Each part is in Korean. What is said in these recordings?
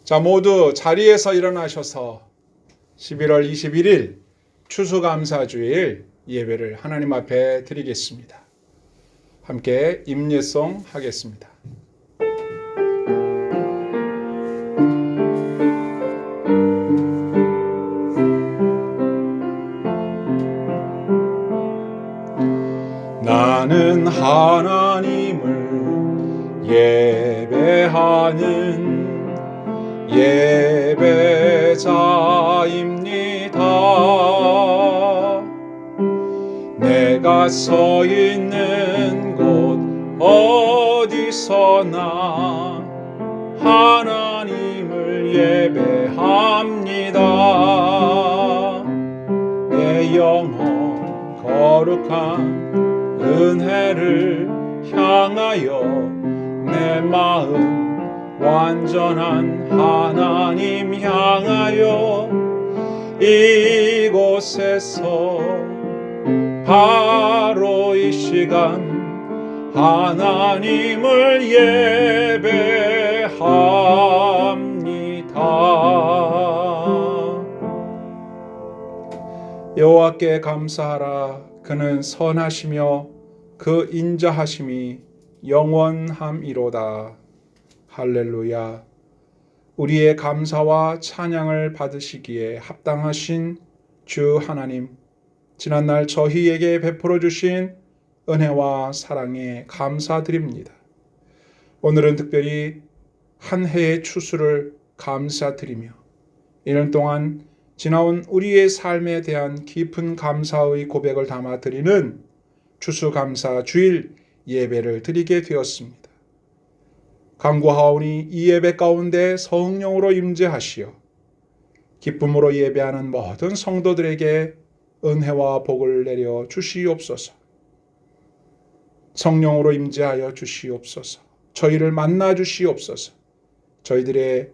자, 모두 자리에서 일어나셔서 11월 21일 추수감사주일 예배를 하나님 앞에 드리겠습니다. 함께 임예송 하겠습니다. 나는 하나님을 예배하는 예배자입니다. 내가 서 있는 곳 어디서나 하나님을 예배합니다. 내 영혼 거룩한 은혜를 향하여 내 마음 완전한 하나님 향하여 이곳에서 바로 이 시간 하나님을 예배합니다. 여호와께 감사하라. 그는 선하시며 그 인자하심이 영원함이로다. 할렐루야. 우리의 감사와 찬양을 받으시기에 합당하신 주 하나님, 지난날 저희에게 베풀어 주신 은혜와 사랑에 감사드립니다. 오늘은 특별히 한 해의 추수를 감사드리며 1년 동안 지나온 우리의 삶에 대한 깊은 감사의 고백을 담아 드리는 추수감사 주일 예배를 드리게 되었습니다. 간구하오니 이 예배 가운데 성령으로 임재하시어 기쁨으로 예배하는 모든 성도들에게 은혜와 복을 내려 주시옵소서. 성령으로 임재하여 주시옵소서. 저희를 만나 주시옵소서. 저희들의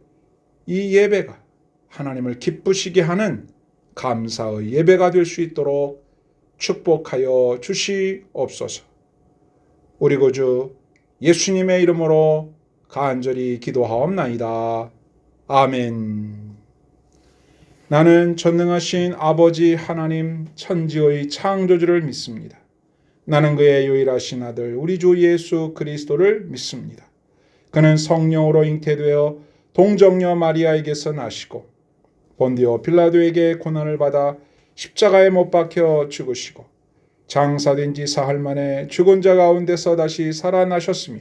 이 예배가 하나님을 기쁘시게 하는 감사의 예배가 될 수 있도록 축복하여 주시옵소서. 우리 구주 예수님의 이름으로 간절히 기도하옵나이다. 아멘. 나는 전능하신 아버지 하나님 천지의 창조주를 믿습니다. 나는 그의 유일하신 아들 우리 주 예수 그리스도를 믿습니다. 그는 성령으로 잉태되어 동정녀 마리아에게서 나시고 본디오 빌라도에게 고난을 받아 십자가에 못 박혀 죽으시고 장사된 지 사흘 만에 죽은 자 가운데서 다시 살아나셨으며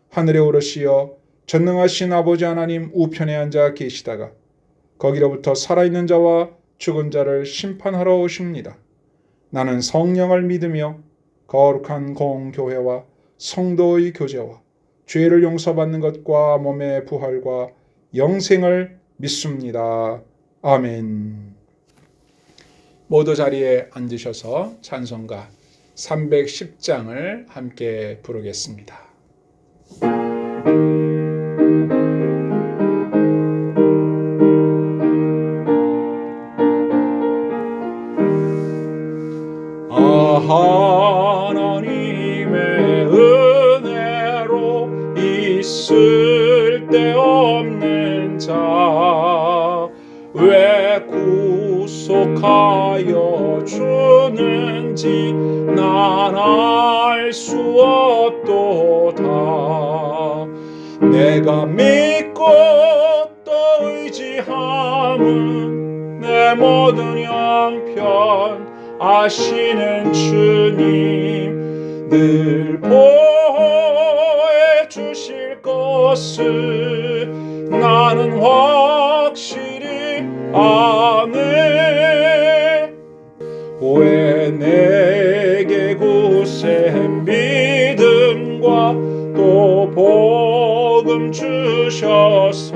하늘에 오르시어 전능하신 아버지 하나님 우편에 앉아 계시다가 거기로부터 살아있는 자와 죽은 자를 심판하러 오십니다. 나는 성령을 믿으며 거룩한 공교회와 성도의 교제와 죄를 용서받는 것과 몸의 부활과 영생을 믿습니다. 아멘. 모두 자리에 앉으셔서 찬송가 310장을 함께 부르겠습니다. 하나님의 은혜로 있을 데 없는 자 왜 구속하여 주는지 난 알 수 없도다. 내가 믿고 또 의지함은 내 모든 형편 아시는 주님 늘 보호해 주실 것을 나는 확실히 아네. 왜 내게 굳센 믿음과 또 복음 주셔서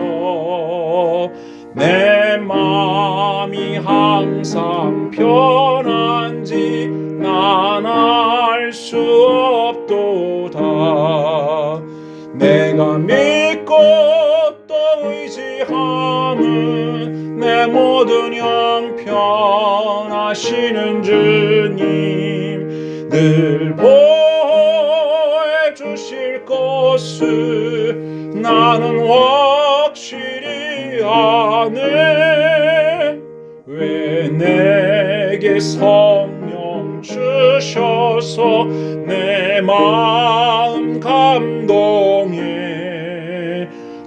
내 마음이 항상 편한지 난 알 수 없도다. 내가 믿고 또 의지함은 내 모든 형편 아시는 주님 늘 보호해 주실 것을 나는 확실히 아네. 왜 내게 성령 주셔서 내 마음 감동해.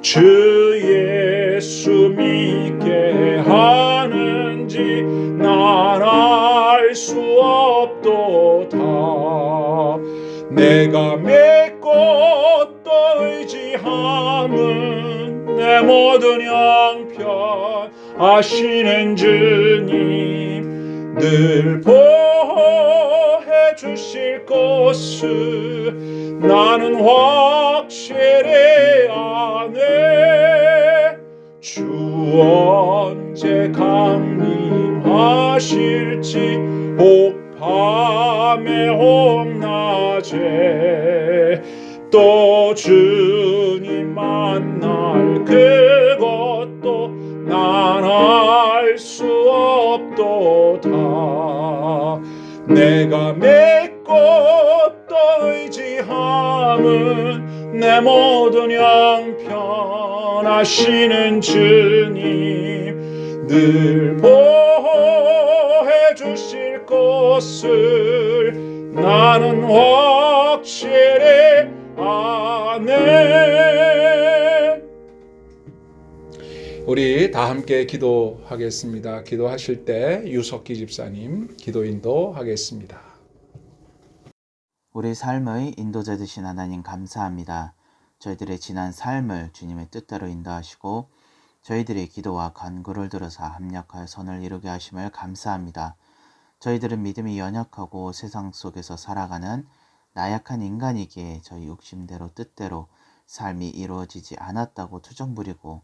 주 예수 믿게 하는지 난 알 수 없도다. 내가 믿고 또 의지함은 내 모든 형편 아시는 주님 늘 보호해 주실 것을 나는 확실히 아네. 주 언제 강림하실지 혹밤에 혹낮에 또 주님 만날 그것도 난 알 수 없도다. 내가 믿고 또 의지함은 내 모든 형편 아시는 주님 늘 보호해 주실 것을 나는 확실히 아네. 우리 다 함께 기도하겠습니다. 기도하실 때 유석기 집사님 기도 인도하겠습니다. 우리 삶의 인도자 되신 하나님 감사합니다. 저희들의 지난 삶을 주님의 뜻대로 인도하시고 저희들의 기도와 간구를 들어서 합력하여 선을 이루게 하심을 감사합니다. 저희들은 믿음이 연약하고 세상 속에서 살아가는 나약한 인간이기에 저희 욕심대로 뜻대로 삶이 이루어지지 않았다고 투정 부리고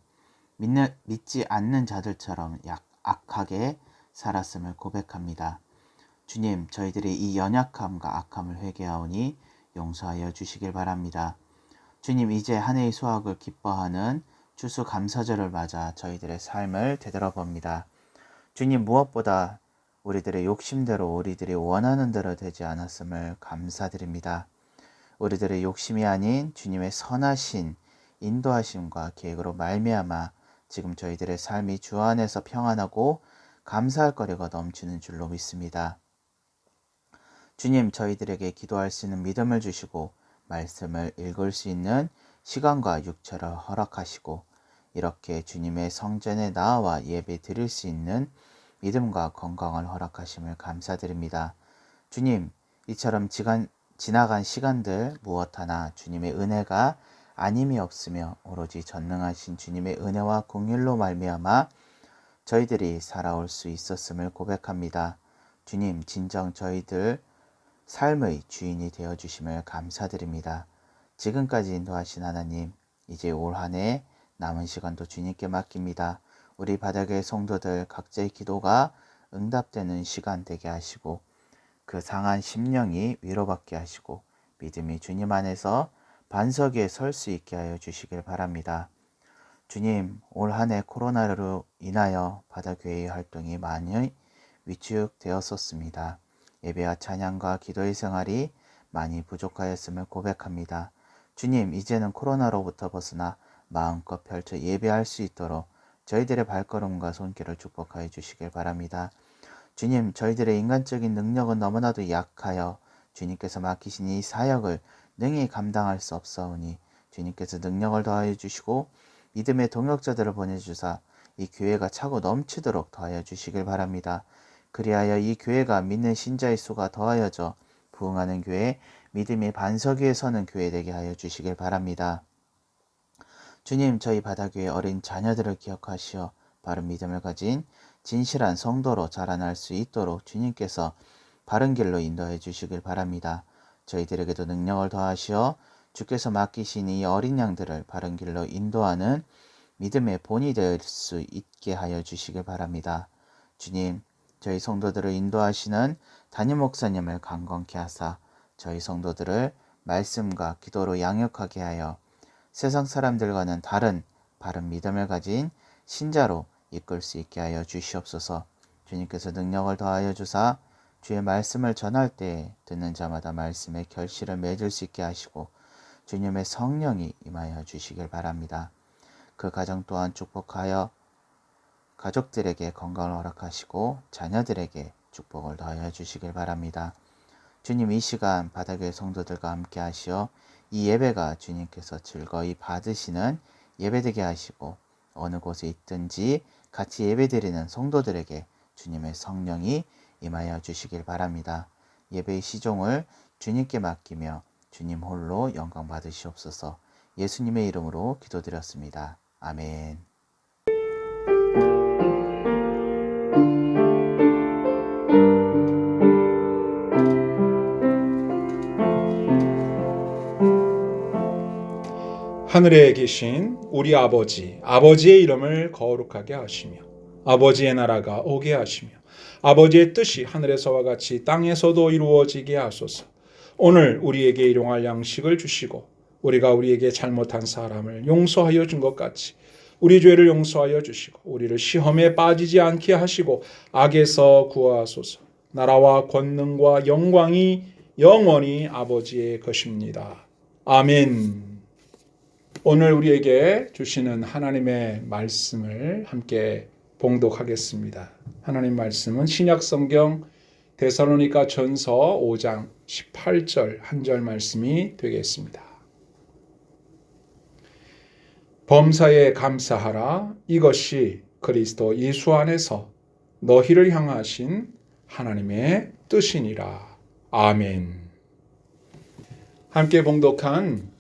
믿지 않는 자들처럼 악하게 살았음을 고백합니다. 주님, 저희들의 이 연약함과 악함을 회개하오니 용서하여 주시길 바랍니다. 주님, 이제 한 해의 수확을 기뻐하는 추수감사절을 맞아 저희들의 삶을 되돌아봅니다. 주님, 무엇보다 우리들의 욕심대로 우리들이 원하는 대로 되지 않았음을 감사드립니다. 우리들의 욕심이 아닌 주님의 선하신 인도하심과 계획으로 말미암아 지금 저희들의 삶이 주 안에서 평안하고 감사할 거리가 넘치는 줄로 믿습니다. 주님, 저희들에게 기도할 수 있는 믿음을 주시고 말씀을 읽을 수 있는 시간과 육체를 허락하시고 이렇게 주님의 성전에 나와 예배 드릴 수 있는 믿음과 건강을 허락하심을 감사드립니다. 주님, 이처럼 지나간 시간들 무엇 하나 주님의 은혜가 아님이 없으며 오로지 전능하신 주님의 은혜와 공율로 말미암아 저희들이 살아올 수 있었음을 고백합니다. 주님, 진정 저희들 삶의 주인이 되어주심을 감사드립니다. 지금까지 인도하신 하나님, 이제 올 한 해 남은 시간도 주님께 맡깁니다. 우리 바닥의 성도들 각자의 기도가 응답되는 시간 되게 하시고 그 상한 심령이 위로받게 하시고 믿음이 주님 안에서 반석 위에 설 수 있게 하여 주시길 바랍니다. 주님, 올 한 해 코로나로 인하여 바다교회의 활동이 많이 위축되었었습니다. 예배와 찬양과 기도의 생활이 많이 부족하였음을 고백합니다. 주님, 이제는 코로나로부터 벗어나 마음껏 펼쳐 예배할 수 있도록 저희들의 발걸음과 손길을 축복하여 주시길 바랍니다. 주님, 저희들의 인간적인 능력은 너무나도 약하여 주님께서 맡기신 이 사역을 능히 감당할 수 없사오니 주님께서 능력을 더하여 주시고 믿음의 동역자들을 보내주사 이 교회가 차고 넘치도록 더하여 주시길 바랍니다. 그리하여 이 교회가 믿는 신자의 수가 더하여져 부흥하는 교회, 믿음의 반석 위에 서는 교회 되게 하여 주시길 바랍니다. 주님, 저희 바다교회 어린 자녀들을 기억하시어 바른 믿음을 가진 진실한 성도로 자라날 수 있도록 주님께서 바른 길로 인도해 주시길 바랍니다. 저희들에게도 능력을 더하시어 주께서 맡기신 이 어린 양들을 바른 길로 인도하는 믿음의 본이 될 수 있게 하여 주시길 바랍니다. 주님, 저희 성도들을 인도하시는 담임 목사님을 강건케 하사 저희 성도들을 말씀과 기도로 양육하게 하여 세상 사람들과는 다른 바른 믿음을 가진 신자로 이끌 수 있게 하여 주시옵소서. 주님께서 능력을 더하여 주사 주의 말씀을 전할 때 듣는 자마다 말씀의 결실을 맺을 수 있게 하시고 주님의 성령이 임하여 주시길 바랍니다. 그 가정 또한 축복하여 가족들에게 건강을 허락하시고 자녀들에게 축복을 더하여 주시길 바랍니다. 주님, 이 시간 바다교회 성도들과 함께 하시어 이 예배가 주님께서 즐거이 받으시는 예배되게 하시고 어느 곳에 있든지 같이 예배드리는 성도들에게 주님의 성령이 임하여 주시길 바랍니다. 예배의 시종을 주님께 맡기며 주님 홀로 영광 받으시옵소서. 예수님의 이름으로 기도드렸습니다. 아멘. 하늘에 계신 우리 아버지, 아버지의 이름을 거룩하게 하시며 아버지의 나라가 오게 하시며 아버지의 뜻이 하늘에서와 같이 땅에서도 이루어지게 하소서. 오늘 우리에게 일용할 양식을 주시고 우리가 우리에게 잘못한 사람을 용서하여 준 것 같이 우리 죄를 용서하여 주시고 우리를 시험에 빠지지 않게 하시고 악에서 구하소서. 나라와 권능과 영광이 영원히 아버지의 것입니다. 아멘. 오늘 우리에게 주시는 하나님의 말씀을 함께 봉독하겠습니다. 하나님 말씀은 신약성경 데살로니가 전서 5장 18절 한 절 말씀이 되겠습니다. 범사에 감사하라. 이것이 그리스도 예수 안에서 너희를 향하신 하나님의 뜻이니라. 아멘. 함께 봉독한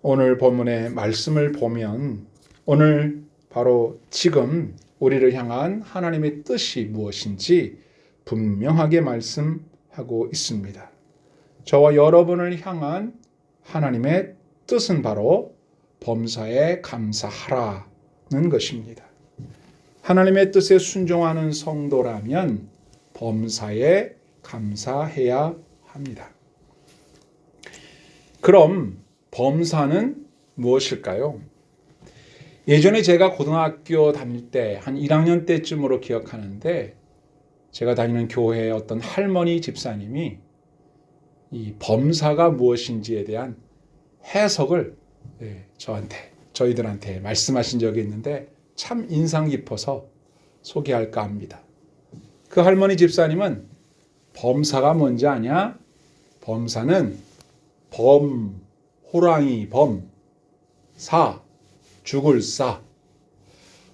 오늘 본문의 말씀을 보면 오늘 바로 지금 우리를 향한 하나님의 뜻이 무엇인지 분명하게 말씀하고 있습니다. 저와 여러분을 향한 하나님의 뜻은 바로 범사에 감사하라는 것입니다. 하나님의 뜻에 순종하는 성도라면 범사에 감사해야 합니다. 그럼 범사는 무엇일까요? 예전에 제가 고등학교 다닐 때 한 1학년 때쯤으로 기억하는데 제가 다니는 교회의 어떤 할머니 집사님이 이 범사가 무엇인지에 대한 해석을 저희들한테 말씀하신 적이 있는데 참 인상 깊어서 소개할까 합니다. 그 할머니 집사님은 범사가 뭔지 아냐? 범사는 호랑이 사, 죽을 사.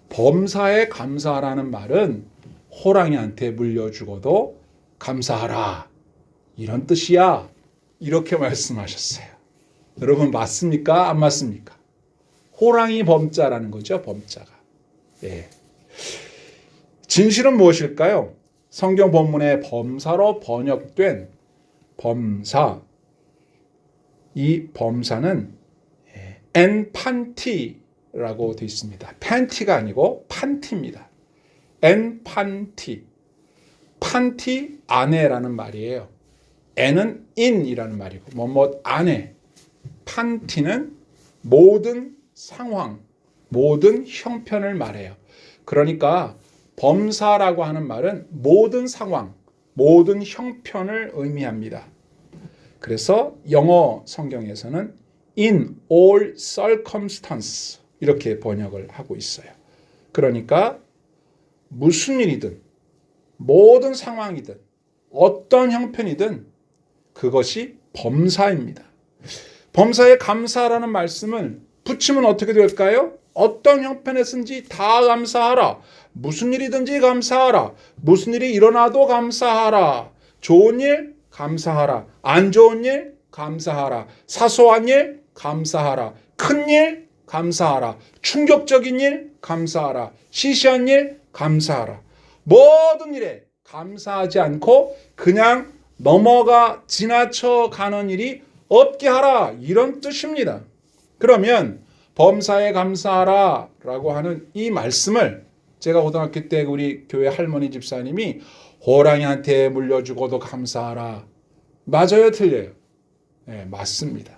범사에 감사하라는 말은 호랑이한테 물려 죽어도 감사하라. 이런 뜻이야. 이렇게 말씀하셨어요. 여러분 맞습니까? 안 맞습니까? 호랑이 범자라는 거죠. 범자가. 예. 진실은 무엇일까요? 성경 본문에 범사로 번역된 범사. 이 범사는 엔판티라고 되어 있습니다. 팬티가 아니고 판티입니다. 엔판티. 판티 아내라는 말이에요. 엔은 인이라는 말이고 뭐뭐 아내. 판티는 모든 상황, 모든 형편을 말해요. 그러니까 범사라고 하는 말은 모든 상황, 모든 형편을 의미합니다. 그래서 영어 성경에서는 in all circumstance 이렇게 번역을 하고 있어요. 그러니까 무슨 일이든 모든 상황이든 어떤 형편이든 그것이 범사입니다. 범사에 감사하라는 말씀을 붙이면 어떻게 될까요? 어떤 형편에서든지 다 감사하라. 무슨 일이든지 감사하라. 무슨 일이 일어나도 감사하라. 좋은 일 감사하라. 안 좋은 일 감사하라. 사소한 일 감사하라. 큰 일 감사하라. 충격적인 일 감사하라. 시시한 일 감사하라. 모든 일에 감사하지 않고 그냥 지나쳐 가는 일이 없게 하라. 이런 뜻입니다. 그러면 범사에 감사하라 라고 하는 이 말씀을 제가 고등학교 때 우리 교회 할머니 집사님이 호랑이한테 물려 죽어도 감사하라. 맞아요? 틀려요? 네, 맞습니다.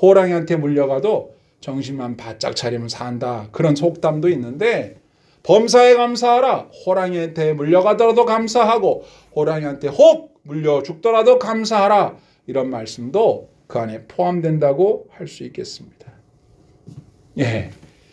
호랑이한테 물려가도 정신만 바짝 차리면 산다. 그런 속담도 있는데 범사에 감사하라. 호랑이한테 물려가더라도 감사하고 호랑이한테 혹 물려 죽더라도 감사하라. 이런 말씀도 그 안에 포함된다고 할 수 있겠습니다. 예.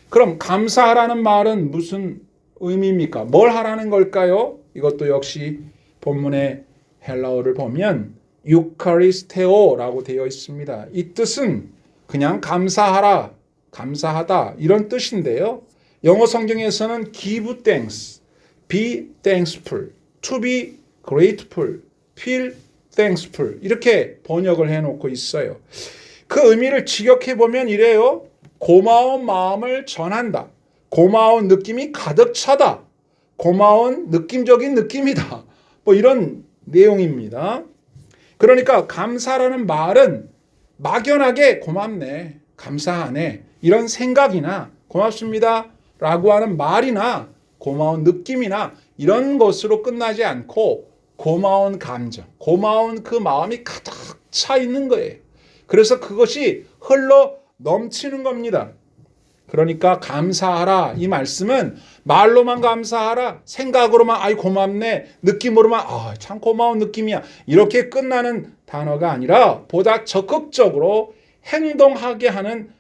그럼 감사하라는 말은 무슨 의미입니까? 뭘 하라는 걸까요? 이것도 역시 본문의 헬라어를 보면 유카리스테오라고 되어 있습니다. 이 뜻은 그냥 감사하라, 감사하다 이런 뜻인데요. 영어 성경에서는 give thanks, be thankful, to be grateful, feel thankful 이렇게 번역을 해놓고 있어요. 그 의미를 직역해 보면 이래요. 고마운 마음을 전한다. 고마운 느낌이 가득 차다. 고마운 느낌적인 느낌이다. 뭐 이런 내용입니다. 그러니까 감사라는 말은 막연하게 고맙네, 감사하네 이런 생각이나 고맙습니다 라고 하는 말이나 고마운 느낌이나 이런 것으로 끝나지 않고 고마운 감정, 고마운 그 마음이 가득 차 있는 거예요. 그래서 그것이 흘러 넘치는 겁니다. 그러니까 감사하라 이 말씀은 말로만 감사하라, 생각으로만 아이 고맙네, 느낌으로만 참 고마운 느낌이야 이렇게 끝나는 단어가 아니라 보다 적극적으로 행동하게 하는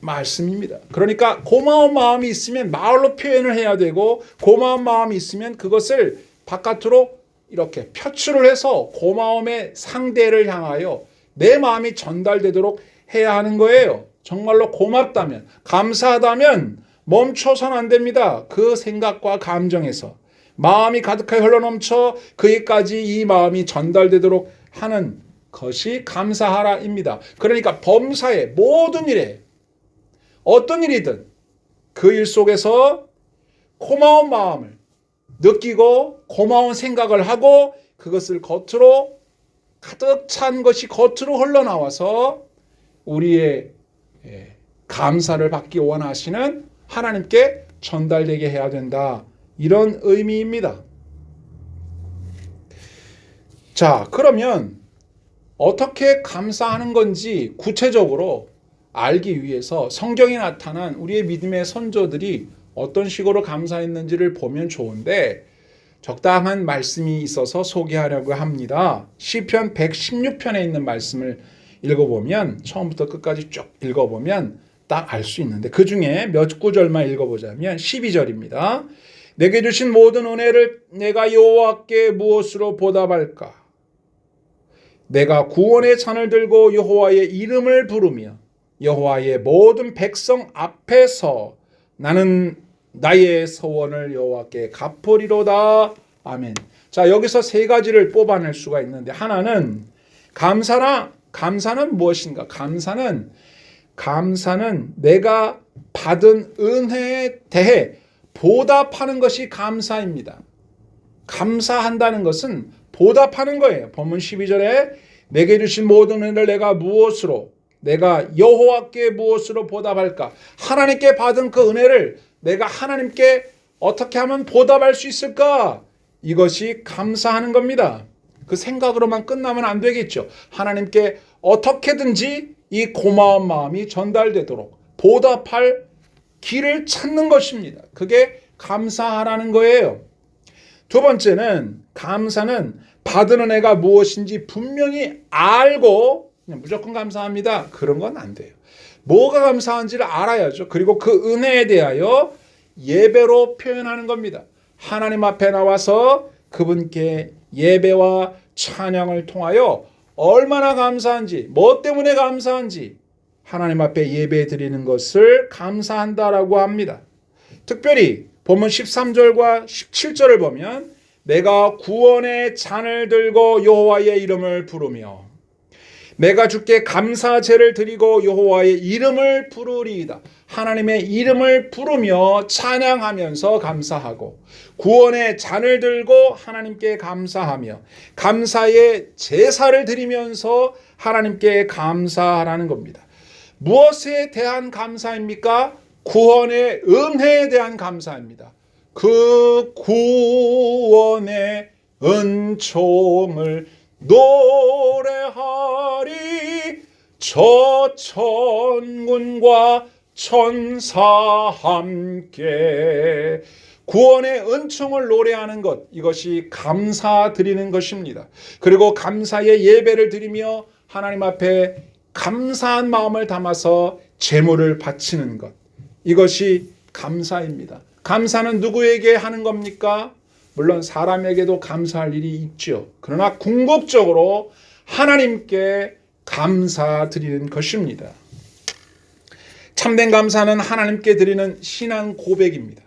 말씀입니다. 그러니까 고마운 마음이 있으면 말로 표현을 해야 되고 고마운 마음이 있으면 그것을 바깥으로 이렇게 표출을 해서 고마움의 상대를 향하여 내 마음이 전달되도록 해야 하는 거예요. 정말로 고맙다면, 감사하다면 멈춰서는 안 됩니다. 그 생각과 감정에서 마음이 가득하게 흘러넘쳐 그에까지 이 마음이 전달되도록 하는 것이 감사하라입니다. 그러니까 범사의 모든 일에 어떤 일이든 그 일 속에서 고마운 마음을 느끼고 고마운 생각을 하고 그것을 겉으로 가득 찬 것이 겉으로 흘러나와서 우리의 감사를 받기 원하시는 하나님께 전달되게 해야 된다. 이런 의미입니다. 자, 그러면 어떻게 감사하는 건지 구체적으로 알기 위해서 성경에 나타난 우리의 믿음의 선조들이 어떤 식으로 감사했는지를 보면 좋은데 적당한 말씀이 있어서 소개하려고 합니다. 시편 116편에 있는 말씀을 읽어보면 처음부터 끝까지 쭉 읽어보면 딱 알 수 있는데 그 중에 몇 구절만 읽어보자면 12절입니다. 내게 주신 모든 은혜를 내가 여호와께 무엇으로 보답할까? 내가 구원의 잔을 들고 여호와의 이름을 부르며 여호와의 모든 백성 앞에서 나는 나의 소원을 여호와께 갚으리로다. 아멘. 자, 여기서 세 가지를 뽑아낼 수가 있는데 하나는 감사는 무엇인가? 감사는 내가 받은 은혜에 대해 보답하는 것이 감사입니다. 감사한다는 것은 보답하는 거예요. 본문 12절에 내게 주신 모든 은혜를 내가 여호와께 무엇으로 보답할까? 하나님께 받은 그 은혜를 내가 하나님께 어떻게 하면 보답할 수 있을까? 이것이 감사하는 겁니다. 그 생각으로만 끝나면 안 되겠죠. 하나님께 어떻게든지 이 고마운 마음이 전달되도록 보답할 길을 찾는 것입니다. 그게 감사하라는 거예요. 두 번째는 감사는 받은 은혜가 무엇인지 분명히 알고 그냥 무조건 감사합니다. 그런 건 안 돼요. 뭐가 감사한지를 알아야죠. 그리고 그 은혜에 대하여 예배로 표현하는 겁니다. 하나님 앞에 나와서 그분께 예배와 찬양을 통하여 얼마나 감사한지, 뭐 때문에 감사한지 하나님 앞에 예배 드리는 것을 감사한다라고 합니다. 특별히 본문 13절과 17절을 보면 내가 구원의 잔을 들고 여호와의 이름을 부르며 내가 주께 감사제를 드리고 여호와의 이름을 부르리이다. 하나님의 이름을 부르며 찬양하면서 감사하고 구원의 잔을 들고 하나님께 감사하며 감사의 제사를 드리면서 하나님께 감사하라는 겁니다. 무엇에 대한 감사입니까? 구원의 은혜에 대한 감사입니다. 그 구원의 은총을 노래하리 저 천군과 천사 함께 구원의 은총을 노래하는 것 이것이 감사드리는 것입니다. 그리고 감사의 예배를 드리며 하나님 앞에 감사한 마음을 담아서 제물을 바치는 것 이것이 감사입니다. 감사는 누구에게 하는 겁니까? 물론 사람에게도 감사할 일이 있죠. 그러나 궁극적으로 하나님께 감사드리는 것입니다. 참된 감사는 하나님께 드리는 신앙 고백입니다.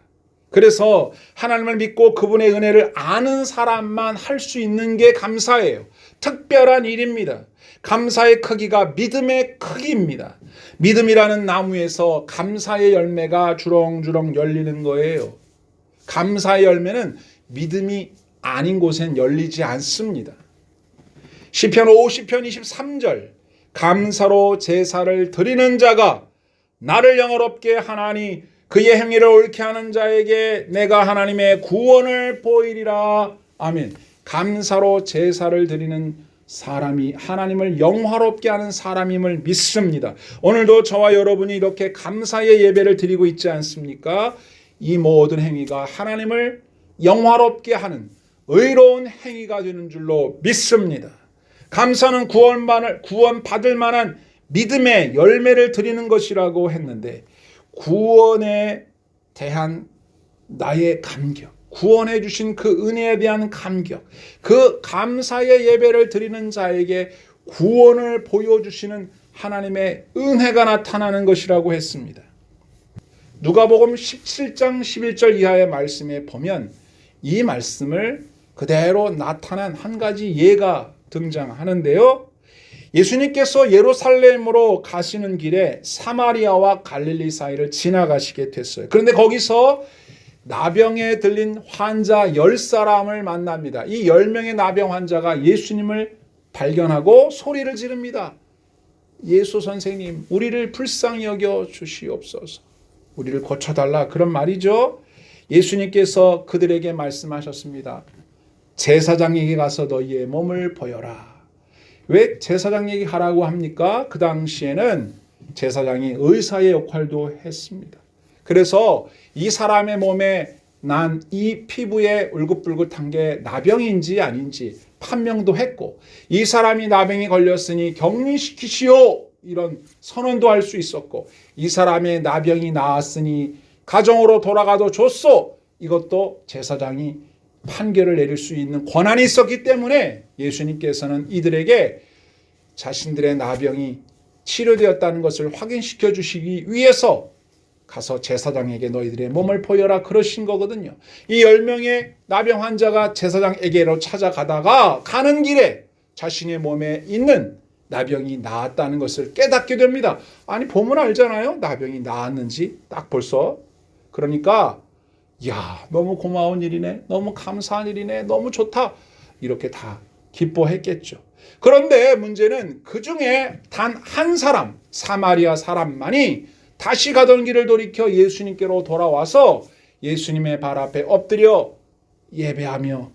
그래서 하나님을 믿고 그분의 은혜를 아는 사람만 할 수 있는 게 감사예요. 특별한 일입니다. 감사의 크기가 믿음의 크기입니다. 믿음이라는 나무에서 감사의 열매가 주렁주렁 열리는 거예요. 감사의 열매는 믿음이 아닌 곳엔 열리지 않습니다. 시편 50편 23절 감사로 제사를 드리는 자가 나를 영화롭게 하나니 그의 행위를 옳게 하는 자에게 내가 하나님의 구원을 보이리라. 아멘. 감사로 제사를 드리는 사람이 하나님을 영화롭게 하는 사람임을 믿습니다. 오늘도 저와 여러분이 이렇게 감사의 예배를 드리고 있지 않습니까? 이 모든 행위가 하나님을 영화롭게 하는 의로운 행위가 되는 줄로 믿습니다. 감사는 구원받을 만한 믿음의 열매를 드리는 것이라고 했는데 구원에 대한 나의 감격, 구원해 주신 그 은혜에 대한 감격, 그 감사의 예배를 드리는 자에게 구원을 보여주시는 하나님의 은혜가 나타나는 것이라고 했습니다. 누가복음 17장 11절 이하의 말씀에 보면 이 말씀을 그대로 나타난 한 가지 예가 등장하는데요. 예수님께서 예루살렘으로 가시는 길에 사마리아와 갈릴리 사이를 지나가시게 됐어요. 그런데 거기서 나병에 들린 환자 10사람을 만납니다. 이 10명의 나병 환자가 예수님을 발견하고 소리를 지릅니다. 예수 선생님, 우리를 불쌍히 여겨 주시옵소서. 우리를 고쳐달라, 그런 말이죠. 예수님께서 그들에게 말씀하셨습니다. 제사장에게 가서 너희의 몸을 보여라. 왜 제사장 얘기하라고 합니까? 그 당시에는 제사장이 의사의 역할도 했습니다. 그래서 이 사람의 몸에 난 이 피부에 울긋불긋한 게 나병인지 아닌지 판명도 했고, 이 사람이 나병이 걸렸으니 격리시키시오, 이런 선언도 할 수 있었고, 이 사람의 나병이 나았으니 가정으로 돌아가도 좋소, 이것도 제사장이 판결을 내릴 수 있는 권한이 있었기 때문에 예수님께서는 이들에게 자신들의 나병이 치료되었다는 것을 확인시켜 주시기 위해서 가서 제사장에게 너희들의 몸을 보여라, 그러신 거거든요. 이 10명의 나병 환자가 제사장에게로 찾아가다가 가는 길에 자신의 몸에 있는 나병이 나았다는 것을 깨닫게 됩니다. 아니, 보면 알잖아요. 나병이 나았는지 딱 벌써. 그러니까 야, 너무 고마운 일이네, 너무 감사한 일이네, 너무 좋다, 이렇게 다 기뻐했겠죠. 그런데 문제는 그 중에 단 한 사람, 사마리아 사람만이 다시 가던 길을 돌이켜 예수님께로 돌아와서 예수님의 발 앞에 엎드려 예배하며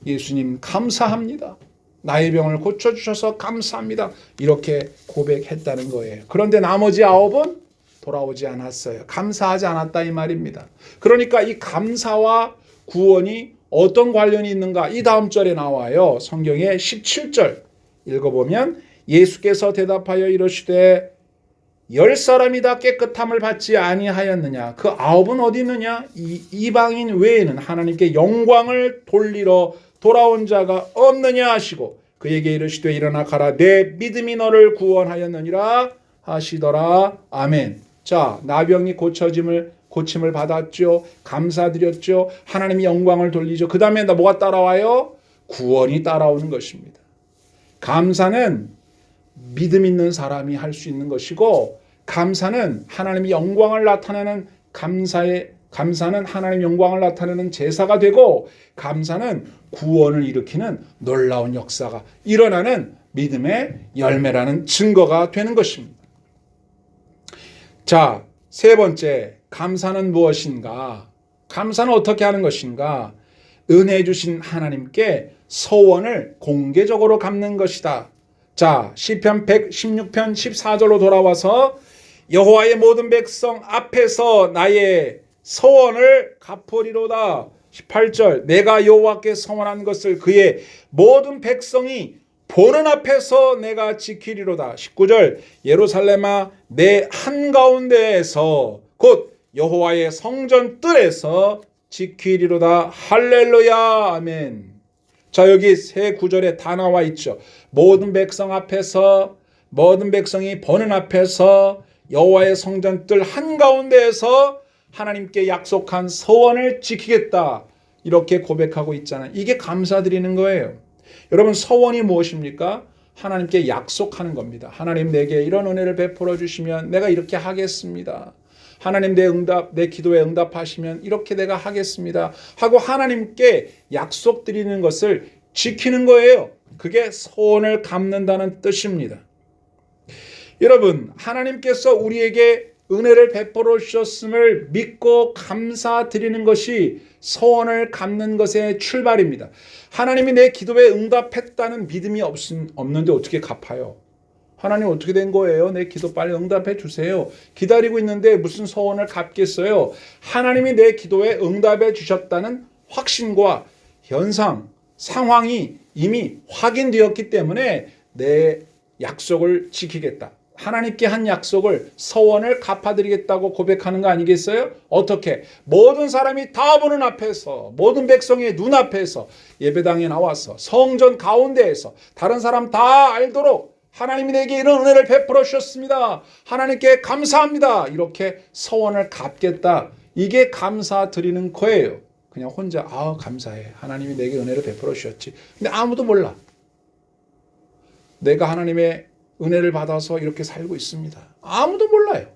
예수님 감사합니다, 나의 병을 고쳐주셔서 감사합니다, 이렇게 고백했다는 거예요. 그런데 나머지 9은 돌아오지 않았어요. 감사하지 않았다, 이 말입니다. 그러니까 이 감사와 구원이 어떤 관련이 있는가? 이 다음 절에 나와요. 성경의 17절 읽어보면 예수께서 대답하여 이르시되 10사람이 다 깨끗함을 받지 아니하였느냐? 그 9은 어디 있느냐? 이방인 외에는 하나님께 영광을 돌리러 돌아온 자가 없느냐 하시고 그에게 이르시되 일어나 가라, 내 믿음이 너를 구원하였느니라 하시더라. 아멘. 자, 나병이 고침을 받았죠. 감사드렸죠. 하나님이 영광을 돌리죠. 그 다음에 뭐가 따라와요? 구원이 따라오는 것입니다. 감사는 믿음 있는 사람이 할 수 있는 것이고, 감사는 하나님의 영광을 나타내는 감사는 하나님 영광을 나타내는 제사가 되고, 감사는 구원을 일으키는 놀라운 역사가 일어나는 믿음의 열매라는 증거가 되는 것입니다. 자, 세 번째, 감사는 무엇인가? 감사는 어떻게 하는 것인가? 은혜 주신 하나님께 서원을 공개적으로 갚는 것이다. 자, 시편 116편 14절로 돌아와서 여호와의 모든 백성 앞에서 나의 서원을 갚으리로다. 18절, 내가 여호와께 서원한 것을 그의 모든 백성이 보는 앞에서 내가 지키리로다. 19절, 예루살렘아 내 한가운데에서 곧 여호와의 성전 뜰에서 지키리로다. 할렐루야. 아멘. 자, 여기 세 구절에 다 나와 있죠. 모든 백성 앞에서, 모든 백성이 보는 앞에서 여호와의 성전 뜰 한가운데에서 하나님께 약속한 서원을 지키겠다. 이렇게 고백하고 있잖아요. 이게 감사드리는 거예요. 여러분, 서원이 무엇입니까? 하나님께 약속하는 겁니다. 하나님 내게 이런 은혜를 베풀어 주시면 내가 이렇게 하겠습니다. 하나님 내 기도에 응답하시면 이렇게 내가 하겠습니다. 하고 하나님께 약속드리는 것을 지키는 거예요. 그게 소원을 갚는다는 뜻입니다. 여러분, 하나님께서 우리에게 은혜를 베풀어 주셨음을 믿고 감사드리는 것이 소원을 갚는 것의 출발입니다. 하나님이 내 기도에 응답했다는 믿음이 없는데 어떻게 갚아요? 하나님 어떻게 된 거예요? 내 기도 빨리 응답해 주세요. 기다리고 있는데 무슨 소원을 갚겠어요? 하나님이 내 기도에 응답해 주셨다는 확신과 현상, 상황이 이미 확인되었기 때문에 내 약속을 지키겠다. 하나님께 한 약속을 서원을 갚아드리겠다고 고백하는 거 아니겠어요? 어떻게? 모든 사람이 다 보는 앞에서, 모든 백성의 눈앞에서, 예배당에 나와서, 성전 가운데에서 다른 사람 다 알도록 하나님이 내게 이런 은혜를 베풀어 주셨습니다. 하나님께 감사합니다. 이렇게 서원을 갚겠다. 이게 감사드리는 거예요. 그냥 혼자 감사해. 하나님이 내게 은혜를 베풀어 주셨지. 근데 아무도 몰라. 내가 하나님의 은혜를 받아서 이렇게 살고 있습니다. 아무도 몰라요.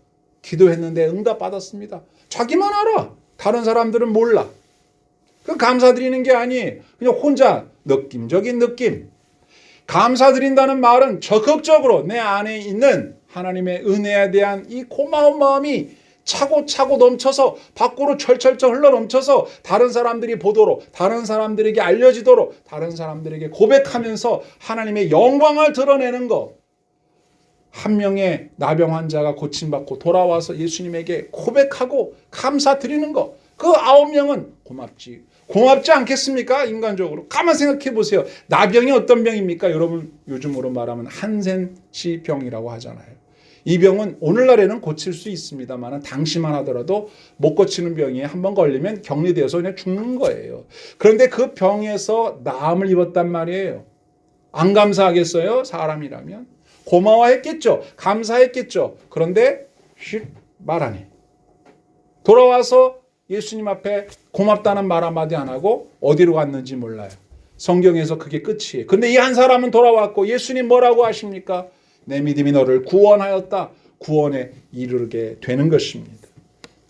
기도했는데 응답 받았습니다. 자기만 알아. 다른 사람들은 몰라. 그 감사드리는 게 아니에요. 그냥 혼자 느낌적인 느낌. 감사드린다는 말은 적극적으로 내 안에 있는 하나님의 은혜에 대한 이 고마운 마음이 차고차고 넘쳐서 밖으로 철철철 흘러 넘쳐서 다른 사람들이 보도록, 다른 사람들에게 알려지도록, 다른 사람들에게 고백하면서 하나님의 영광을 드러내는 것. 한 명의 나병 환자가 고침받고 돌아와서 예수님에게 고백하고 감사드리는 것. 그 9명은 고맙지 않겠습니까? 인간적으로. 가만 생각해 보세요. 나병이 어떤 병입니까? 여러분 요즘으로 말하면 한센시 병이라고 하잖아요. 이 병은 오늘날에는 고칠 수 있습니다만 당시만 하더라도 못 고치는 병이에요. 한번 걸리면 격리되어서 그냥 죽는 거예요. 그런데 그 병에서 나음을 입었단 말이에요. 안 감사하겠어요? 사람이라면. 고마워했겠죠. 감사했겠죠. 그런데 말 안 해. 돌아와서 예수님 앞에 고맙다는 말 한마디 안 하고 어디로 갔는지 몰라요. 성경에서 그게 끝이에요. 근데 이 한 사람은 돌아왔고 예수님 뭐라고 하십니까? 내 믿음이 너를 구원하였다. 구원에 이르게 되는 것입니다.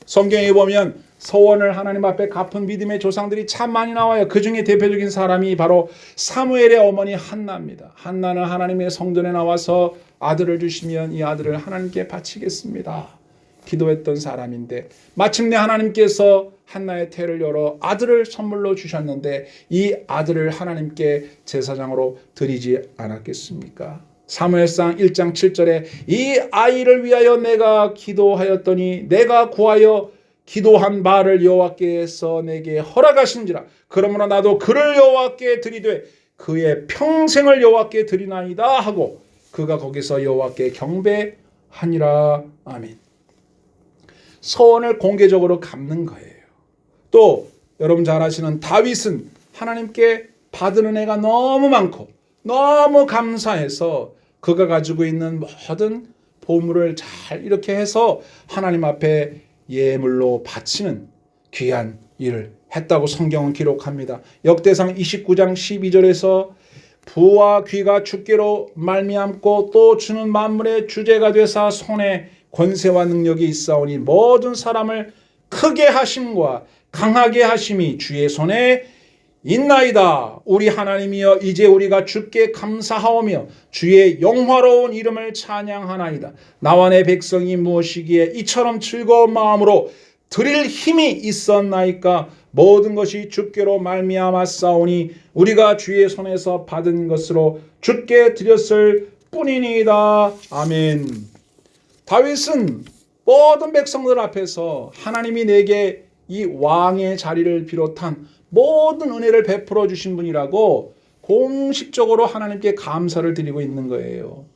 성경에 보면 서원을 하나님 앞에 갚은 믿음의 조상들이 참 많이 나와요. 그 중에 대표적인 사람이 바로 사무엘의 어머니 한나입니다. 한나는 하나님의 성전에 나와서 아들을 주시면 이 아들을 하나님께 바치겠습니다. 기도했던 사람인데 마침내 하나님께서 한나의 태를 열어 아들을 선물로 주셨는데 이 아들을 하나님께 제사장으로 드리지 않았겠습니까? 사무엘상 1장 7절에 이 아이를 위하여 내가 기도하였더니 내가 구하여 기도한 바를 여호와께서 내게 허락하신지라. 그러므로 나도 그를 여호와께 드리되 그의 평생을 여호와께 드리나이다 하고 그가 거기서 여호와께 경배하니라. 아멘. 서원을 공개적으로 갚는 거예요. 또 여러분 잘 아시는 다윗은 하나님께 받은 은혜가 너무 많고 너무 감사해서 그가 가지고 있는 모든 보물을 잘 이렇게 해서 하나님 앞에 예물로 바치는 귀한 일을 했다고 성경은 기록합니다. 역대상 29장 12절에서 부와 귀가 주께로 말미암고 또 주는 만물의 주제가 되사 손에 권세와 능력이 있사오니 모든 사람을 크게 하심과 강하게 하심이 주의 손에 있나이다. 우리 하나님이여 이제 우리가 주께 감사하오며 주의 영화로운 이름을 찬양하나이다. 나와 내 백성이 무엇이기에 이처럼 즐거운 마음으로 드릴 힘이 있었나이까. 모든 것이 주께로 말미암았사오니 우리가 주의 손에서 받은 것으로 주께 드렸을 뿐이니이다. 아멘. 다윗은 모든 백성들 앞에서 하나님이 내게 이 왕의 자리를 비롯한 모든 은혜를 베풀어 주신 분이라고 공식적으로 하나님께 감사를 드리고 있는 거예요.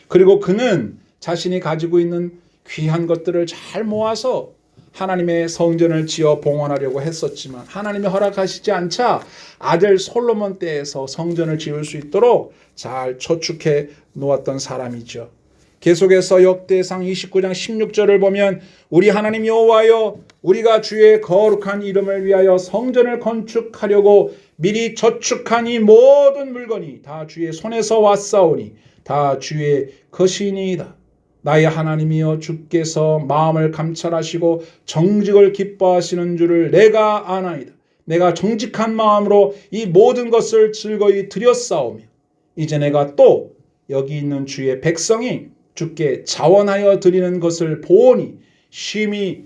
그리고 그는 자신이 가지고 있는 귀한 것들을 잘 모아서 하나님의 성전을 지어 봉헌하려고 했었지만 하나님이 허락하시지 않자 아들 솔로몬 때에서 성전을 지을 수 있도록 잘 저축해 놓았던 사람이죠. 계속해서 역대상 29장 16절을 보면 우리 하나님 여호와여 우리가 주의 거룩한 이름을 위하여 성전을 건축하려고 미리 저축한 이 모든 물건이 다 주의 손에서 왔사오니 다 주의 것이니이다. 나의 하나님이여 주께서 마음을 감찰하시고 정직을 기뻐하시는 줄을 내가 아나이다. 내가 정직한 마음으로 이 모든 것을 즐거이 드렸사오며 이제 내가 또 여기 있는 주의 백성이 주께 자원하여 드리는 것을 보오니 심히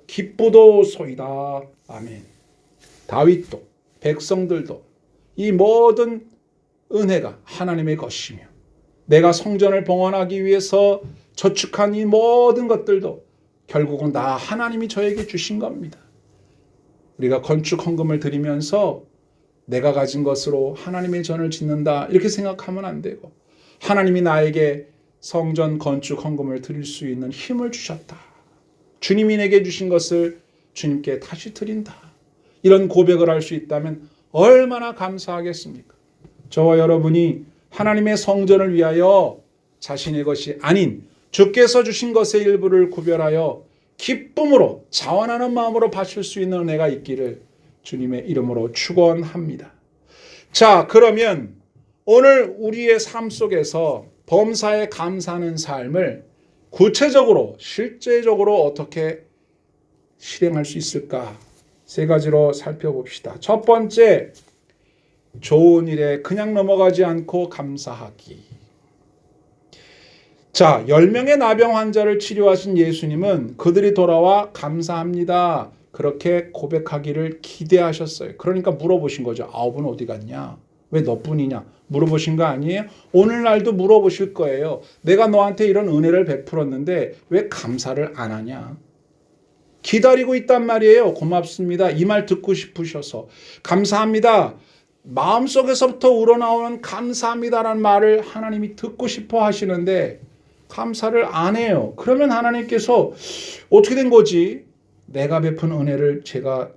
기쁘도소이다. 아멘. 다윗도 백성들도 이 모든 은혜가 하나님의 것이며 내가 성전을 봉헌하기 위해서 저축한 이 모든 것들도 결국은 다 하나님이 저에게 주신 겁니다. 우리가 건축 헌금을 드리면서 내가 가진 것으로 하나님의 전을 짓는다 이렇게 생각하면 안 되고 하나님이 나에게 성전 건축 헌금을 드릴 수 있는 힘을 주셨다. 주님이 내게 주신 것을 주님께 다시 드린다. 이런 고백을 할 수 있다면 얼마나 감사하겠습니까? 저와 여러분이 하나님의 성전을 위하여 자신의 것이 아닌 주께서 주신 것의 일부를 구별하여 기쁨으로 자원하는 마음으로 바칠 수 있는 은혜가 있기를 주님의 이름으로 축원합니다. 자, 그러면 오늘 우리의 삶 속에서 범사에 감사하는 삶을 구체적으로 실제적으로 어떻게 실행할 수 있을까? 세 가지로 살펴봅시다. 첫 번째, 좋은 일에 그냥 넘어가지 않고 감사하기. 자, 10명의 나병 환자를 치료하신 예수님은 그들이 돌아와 감사합니다. 그렇게 고백하기를 기대하셨어요. 그러니까 물어보신 거죠. 9은 어디 갔냐? 왜 너뿐이냐? 물어보신 거 아니에요? 오늘날도 물어보실 거예요. 내가 너한테 이런 은혜를 베풀었는데 왜 감사를 안 하냐? 기다리고 있단 말이에요. 고맙습니다. 이 말 듣고 싶으셔서. 감사합니다. 마음속에서부터 우러나오는 감사합니다라는 말을 하나님이 듣고 싶어 하시는데 감사를 안 해요. 그러면 하나님께서 어떻게 된 거지? 내가 베푼 은혜를 제가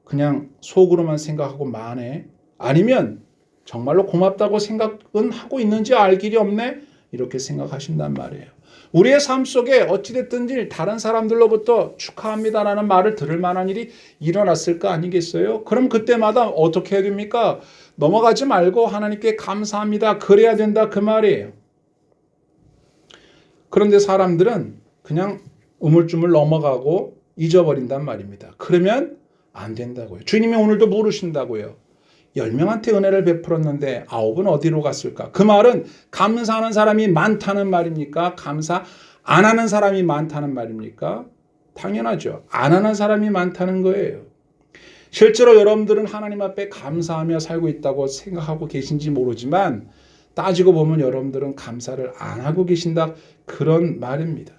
그냥 속으로만 생각하고 만해? 아니면 정말로 고맙다고 생각은 하고 있는지 알 길이 없네? 이렇게 생각하신단 말이에요. 우리의 삶 속에 어찌됐든지 다른 사람들로부터 축하합니다라는 말을 들을 만한 일이 일어났을 거 아니겠어요? 그럼 그때마다 어떻게 해야 됩니까? 넘어가지 말고 하나님께 감사합니다. 그래야 된다 그 말이에요. 그런데 사람들은 그냥 우물쭈물 넘어가고 잊어버린단 말입니다. 그러면 안 된다고요. 주님이 오늘도 물으신다고요. 10명한테 은혜를 베풀었는데 9은 어디로 갔을까? 그 말은 감사하는 사람이 많다는 말입니까? 감사 안 하는 사람이 많다는 말입니까? 당연하죠. 안 하는 사람이 많다는 거예요. 실제로 여러분들은 하나님 앞에 감사하며 살고 있다고 생각하고 계신지 모르지만 따지고 보면 여러분들은 감사를 안 하고 계신다 그런 말입니다.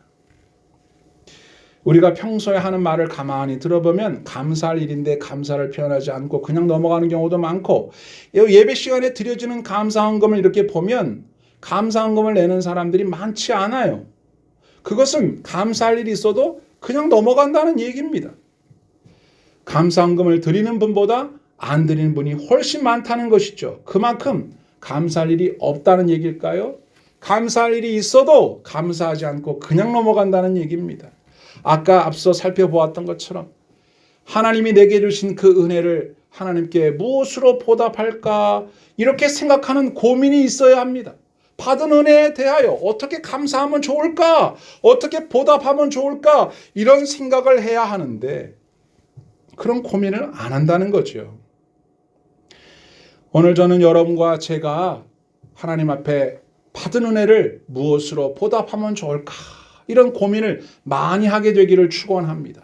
우리가 평소에 하는 말을 가만히 들어보면 감사할 일인데 감사를 표현하지 않고 그냥 넘어가는 경우도 많고 예배 시간에 드려지는 감사헌금을 이렇게 보면 감사헌금을 내는 사람들이 많지 않아요. 그것은 감사할 일이 있어도 그냥 넘어간다는 얘기입니다. 감사헌금을 드리는 분보다 안 드리는 분이 훨씬 많다는 것이죠. 그만큼 감사할 일이 없다는 얘기일까요? 감사할 일이 있어도 감사하지 않고 그냥 넘어간다는 얘기입니다. 아까 앞서 살펴보았던 것처럼 하나님이 내게 주신 그 은혜를 하나님께 무엇으로 보답할까 이렇게 생각하는 고민이 있어야 합니다. 받은 은혜에 대하여 어떻게 감사하면 좋을까? 어떻게 보답하면 좋을까? 이런 생각을 해야 하는데 그런 고민을 안 한다는 거죠. 오늘 저는 여러분과 제가 하나님 앞에 받은 은혜를 무엇으로 보답하면 좋을까? 이런 고민을 많이 하게 되기를 축원합니다.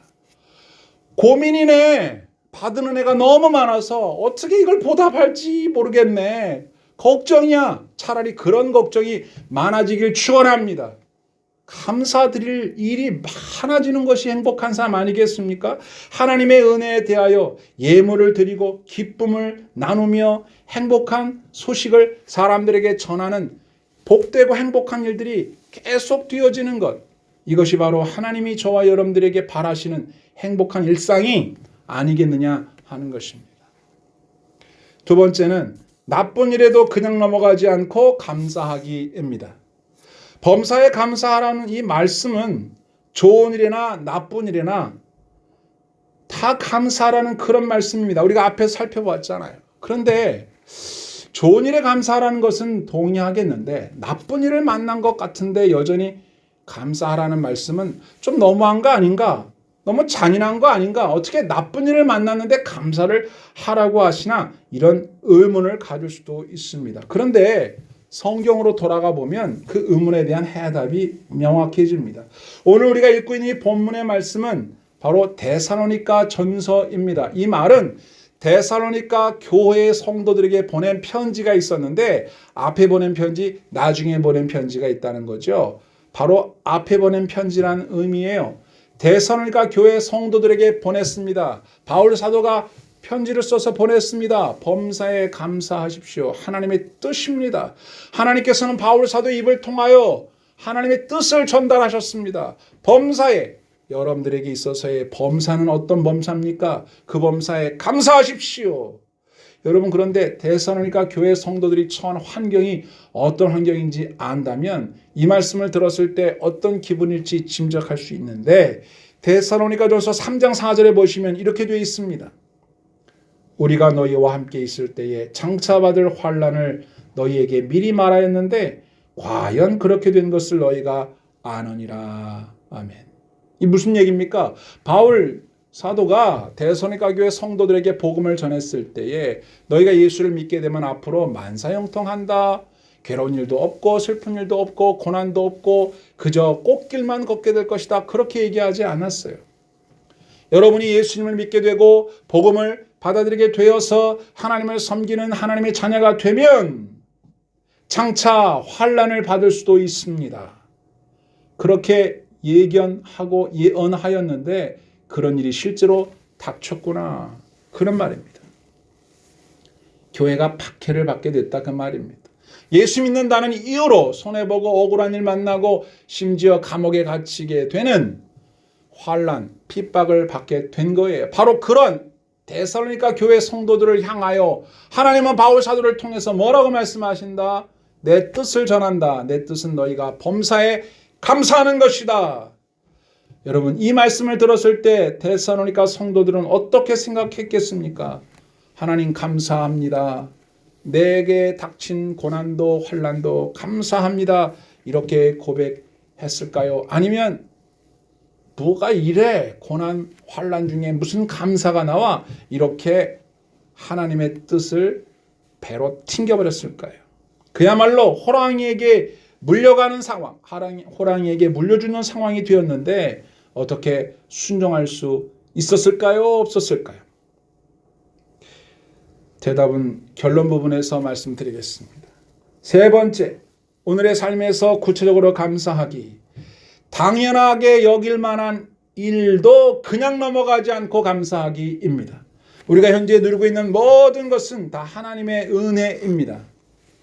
고민이네. 받은 은혜가 너무 많아서 어떻게 이걸 보답할지 모르겠네. 걱정이야. 차라리 그런 걱정이 많아지길 축원합니다. 감사드릴 일이 많아지는 것이 행복한 삶 아니겠습니까? 하나님의 은혜에 대하여 예물을 드리고 기쁨을 나누며 행복한 소식을 사람들에게 전하는 복되고 행복한 일들이 계속 되어지는 것. 이것이 바로 하나님이 저와 여러분들에게 바라시는 행복한 일상이 아니겠느냐 하는 것입니다. 두 번째는 나쁜 일에도 그냥 넘어가지 않고 감사하기입니다. 범사에 감사하라는 이 말씀은 좋은 일이나 나쁜 일이나 다 감사하라는 그런 말씀입니다. 우리가 앞에서 살펴보았잖아요. 그런데 좋은 일에 감사하라는 것은 동의하겠는데 나쁜 일을 만난 것 같은데 여전히 감사하라는 말씀은 좀 너무한 거 아닌가? 너무 잔인한 거 아닌가? 어떻게 나쁜 일을 만났는데 감사를 하라고 하시나? 이런 의문을 가질 수도 있습니다. 그런데 성경으로 돌아가 보면 그 의문에 대한 해답이 명확해집니다. 오늘 우리가 읽고 있는 이 본문의 말씀은 바로 데살로니가 전서입니다. 이 말은 데살로니가 교회의 성도들에게 보낸 편지가 있었는데 앞에 보낸 편지, 나중에 보낸 편지가 있다는 거죠. 바로 앞에 보낸 편지라는 의미예요. 데살로니가 교회 성도들에게 보냈습니다. 바울 사도가 편지를 써서 보냈습니다. 범사에 감사하십시오. 하나님의 뜻입니다. 하나님께서는 바울 사도의 입을 통하여 하나님의 뜻을 전달하셨습니다. 범사에 여러분들에게 있어서의 범사는 어떤 범사입니까? 그 범사에 감사하십시오. 여러분 그런데 데살로니가 교회 성도들이 처한 환경이 어떤 환경인지 안다면 이 말씀을 들었을 때 어떤 기분일지 짐작할 수 있는데 데살로니가전서 3장 4절에 보시면 이렇게 되어 있습니다. 우리가 너희와 함께 있을 때에 장차 받을 환난을 너희에게 미리 말하였는데 과연 그렇게 된 것을 너희가 아느니라. 아멘. 이 무슨 얘기입니까? 바울 사도가 데살로니가 교회 성도들에게 복음을 전했을 때에 너희가 예수를 믿게 되면 앞으로 만사형통한다. 괴로운 일도 없고 슬픈 일도 없고 고난도 없고 그저 꽃길만 걷게 될 것이다. 그렇게 얘기하지 않았어요. 여러분이 예수님을 믿게 되고 복음을 받아들이게 되어서 하나님을 섬기는 하나님의 자녀가 되면 장차 환난을 받을 수도 있습니다. 그렇게 예견하고 예언하였는데 그런 일이 실제로 닥쳤구나. 그런 말입니다. 교회가 박해를 받게 됐다 그 말입니다. 예수 믿는다는 이유로 손해보고 억울한 일 만나고 심지어 감옥에 갇히게 되는 환난, 핍박을 받게 된 거예요. 바로 그런 데살로니가 교회 성도들을 향하여 하나님은 바울 사도를 통해서 뭐라고 말씀하신다? 내 뜻을 전한다. 내 뜻은 너희가 범사에 감사하는 것이다. 여러분 이 말씀을 들었을 때 데살로니가 성도들은 어떻게 생각했겠습니까? 하나님 감사합니다. 내게 닥친 고난도 환난도 감사합니다. 이렇게 고백했을까요? 아니면 뭐가 이래 고난 환난 중에 무슨 감사가 나와 이렇게 하나님의 뜻을 배로 튕겨버렸을까요? 그야말로 호랑이에게 물려가는 상황, 호랑이에게 물려주는 상황이 되었는데 어떻게 순종할 수 있었을까요? 없었을까요? 대답은 결론 부분에서 말씀드리겠습니다. 세 번째, 오늘의 삶에서 구체적으로 감사하기. 당연하게 여길 만한 일도 그냥 넘어가지 않고 감사하기입니다. 우리가 현재 누리고 있는 모든 것은 다 하나님의 은혜입니다.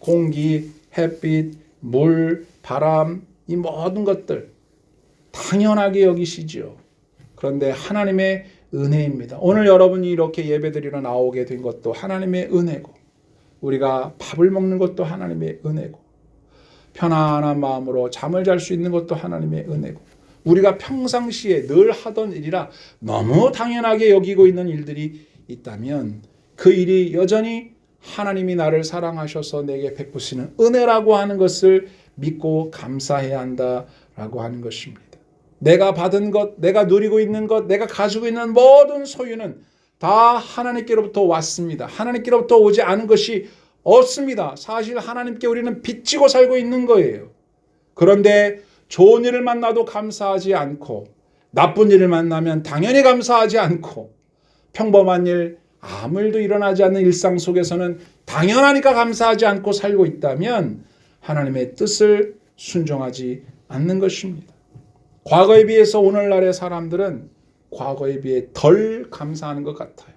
공기, 햇빛, 물, 바람, 이 모든 것들 당연하게 여기시죠. 그런데 하나님의 은혜입니다. 오늘 여러분이 이렇게 예배드리러 나오게 된 것도 하나님의 은혜고 우리가 밥을 먹는 것도 하나님의 은혜고 편안한 마음으로 잠을 잘 수 있는 것도 하나님의 은혜고 우리가 평상시에 늘 하던 일이라 너무 당연하게 여기고 있는 일들이 있다면 그 일이 여전히 하나님이 나를 사랑하셔서 내게 베푸시는 은혜라고 하는 것을 믿고 감사해야 한다라고 하는 것입니다. 내가 받은 것, 내가 누리고 있는 것, 내가 가지고 있는 모든 소유는 다 하나님께로부터 왔습니다. 하나님께로부터 오지 않은 것이 없습니다. 사실 하나님께 우리는 빚지고 살고 있는 거예요. 그런데 좋은 일을 만나도 감사하지 않고 나쁜 일을 만나면 당연히 감사하지 않고 평범한 일, 아무 일도 일어나지 않는 일상 속에서는 당연하니까 감사하지 않고 살고 있다면 하나님의 뜻을 순종하지 않는 것입니다. 과거에 비해서 오늘날의 사람들은 과거에 비해 덜 감사하는 것 같아요.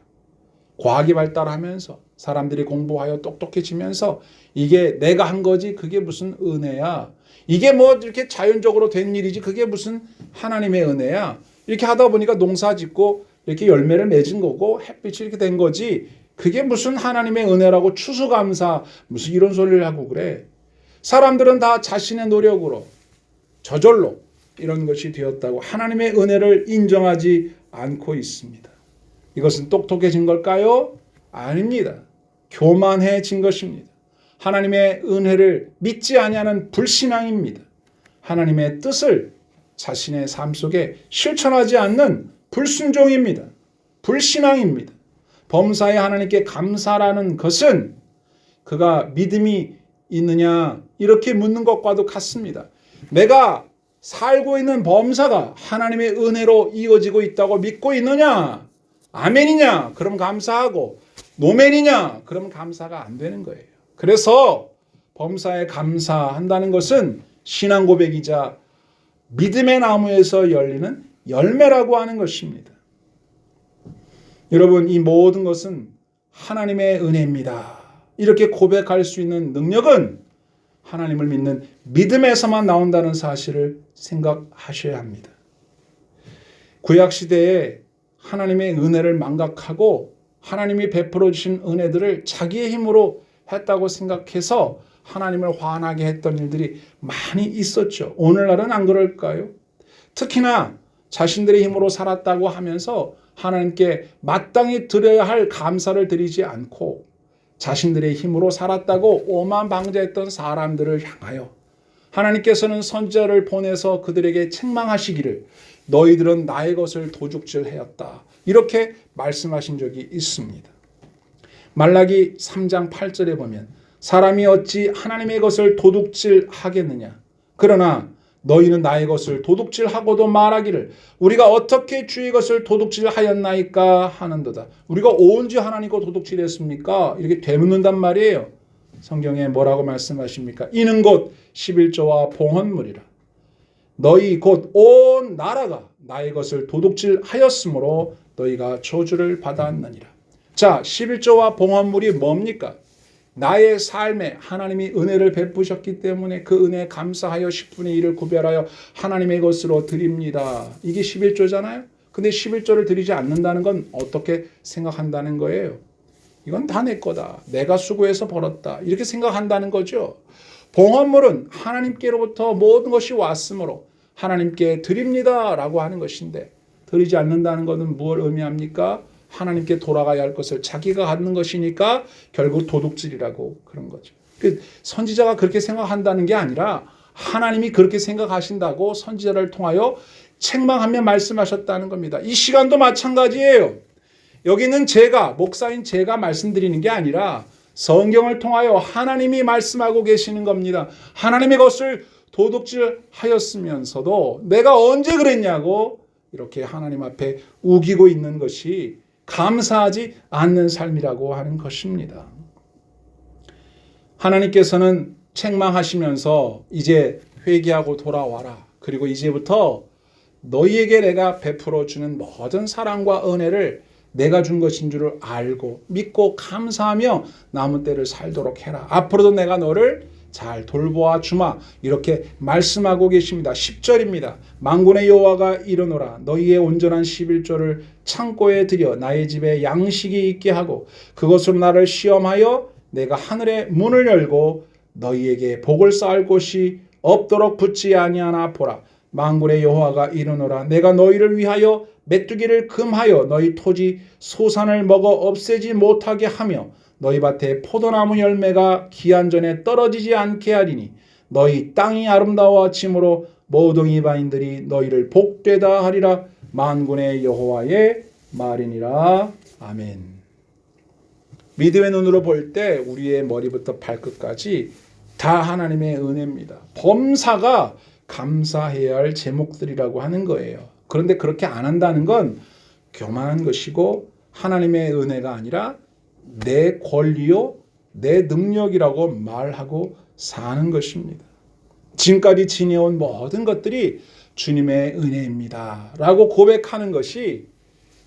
과학이 발달하면서 사람들이 공부하여 똑똑해지면서 이게 내가 한 거지 그게 무슨 은혜야. 이게 뭐 이렇게 자연적으로 된 일이지 그게 무슨 하나님의 은혜야. 이렇게 하다 보니까 농사 짓고 이렇게 열매를 맺은 거고 햇빛이 이렇게 된 거지 그게 무슨 하나님의 은혜라고 추수감사 무슨 이런 소리를 하고 그래. 사람들은 다 자신의 노력으로 저절로 이런 것이 되었다고 하나님의 은혜를 인정하지 않고 있습니다. 이것은 똑똑해진 걸까요? 아닙니다. 교만해진 것입니다. 하나님의 은혜를 믿지 아니하는 불신앙입니다. 하나님의 뜻을 자신의 삶 속에 실천하지 않는 불순종입니다. 불신앙입니다. 범사에 하나님께 감사라는 것은 그가 믿음이 있느냐 이렇게 묻는 것과도 같습니다. 내가 살고 있는 범사가 하나님의 은혜로 이어지고 있다고 믿고 있느냐? 아멘이냐? 그럼 감사하고 노멘이냐? 그럼 감사가 안 되는 거예요. 그래서 범사에 감사한다는 것은 신앙 고백이자 믿음의 나무에서 열리는 열매라고 하는 것입니다. 여러분, 이 모든 것은 하나님의 은혜입니다. 이렇게 고백할 수 있는 능력은 하나님을 믿는 믿음에서만 나온다는 사실을 생각하셔야 합니다. 구약시대에 하나님의 은혜를 망각하고 하나님이 베풀어 주신 은혜들을 자기의 힘으로 했다고 생각해서 하나님을 화나게 했던 일들이 많이 있었죠. 오늘날은 안 그럴까요? 특히나 자신들의 힘으로 살았다고 하면서 하나님께 마땅히 드려야 할 감사를 드리지 않고 자신들의 힘으로 살았다고 오만방자했던 사람들을 향하여 하나님께서는 선지자를 보내서 그들에게 책망하시기를 너희들은 나의 것을 도둑질하였다. 이렇게 말씀하신 적이 있습니다. 말라기 3장 8절에 보면 사람이 어찌 하나님의 것을 도둑질하겠느냐. 그러나 너희는 나의 것을 도둑질하고도 말하기를 우리가 어떻게 주의 것을 도둑질하였나이까 하는도다. 우리가 언제 하나님 것 도둑질했습니까? 이렇게 되묻는단 말이에요. 성경에 뭐라고 말씀하십니까? 이는 곧 11조와 봉헌물이라. 너희 곧 온 나라가 나의 것을 도둑질하였으므로 너희가 저주를 받았느니라. 자, 11조와 봉헌물이 뭡니까? 나의 삶에 하나님이 은혜를 베푸셨기 때문에 그 은혜에 감사하여 10분의 1을 구별하여 하나님의 것으로 드립니다. 이게 11조잖아요. 근데 11조를 드리지 않는다는 건 어떻게 생각한다는 거예요? 이건 다 내 거다. 내가 수고해서 벌었다. 이렇게 생각한다는 거죠. 봉헌물은 하나님께로부터 모든 것이 왔으므로 하나님께 드립니다 라고 하는 것인데 드리지 않는다는 것은 무엇을 의미합니까? 하나님께 돌아가야 할 것을 자기가 갖는 것이니까 결국 도둑질이라고 그런 거죠. 선지자가 그렇게 생각한다는 게 아니라 하나님이 그렇게 생각하신다고 선지자를 통하여 책망하며 말씀하셨다는 겁니다. 이 시간도 마찬가지예요. 여기는 제가 목사인 제가 말씀드리는 게 아니라 성경을 통하여 하나님이 말씀하고 계시는 겁니다. 하나님의 것을 도둑질하였으면서도 내가 언제 그랬냐고 이렇게 하나님 앞에 우기고 있는 것이 감사하지 않는 삶이라고 하는 것입니다. 하나님께서는 책망하시면서 이제 회개하고 돌아와라. 그리고 이제부터 너희에게 내가 베풀어 주는 모든 사랑과 은혜를 내가 준 것인 줄을 알고 믿고 감사하며 남은 때를 살도록 해라. 앞으로도 내가 너를 잘 돌보아 주마. 이렇게 말씀하고 계십니다. 10절입니다. 만군의 여호와가 이르노라. 너희의 온전한 11조를 창고에 들여 나의 집에 양식이 있게 하고 그것으로 나를 시험하여 내가 하늘의 문을 열고 너희에게 복을 쌓을 곳이 없도록 붙지 아니하나 보라. 만군의 여호와가 이르노라. 내가 너희를 위하여 메뚜기를 금하여 너희 토지 소산을 먹어 없애지 못하게 하며 너희 밭에 포도나무 열매가 기한 전에 떨어지지 않게 하리니 너희 땅이 아름다워짐으로 모든 이방인들이 너희를 복되다 하리라. 만군의 여호와의 말이니라. 아멘. 믿음의 눈으로 볼 때 우리의 머리부터 발끝까지 다 하나님의 은혜입니다. 범사가 감사해야 할 제목들이라고 하는 거예요. 그런데 그렇게 안 한다는 건 교만한 것이고 하나님의 은혜가 아니라 내 권리요, 내 능력이라고 말하고 사는 것입니다. 지금까지 지내온 모든 것들이 주님의 은혜입니다 라고 고백하는 것이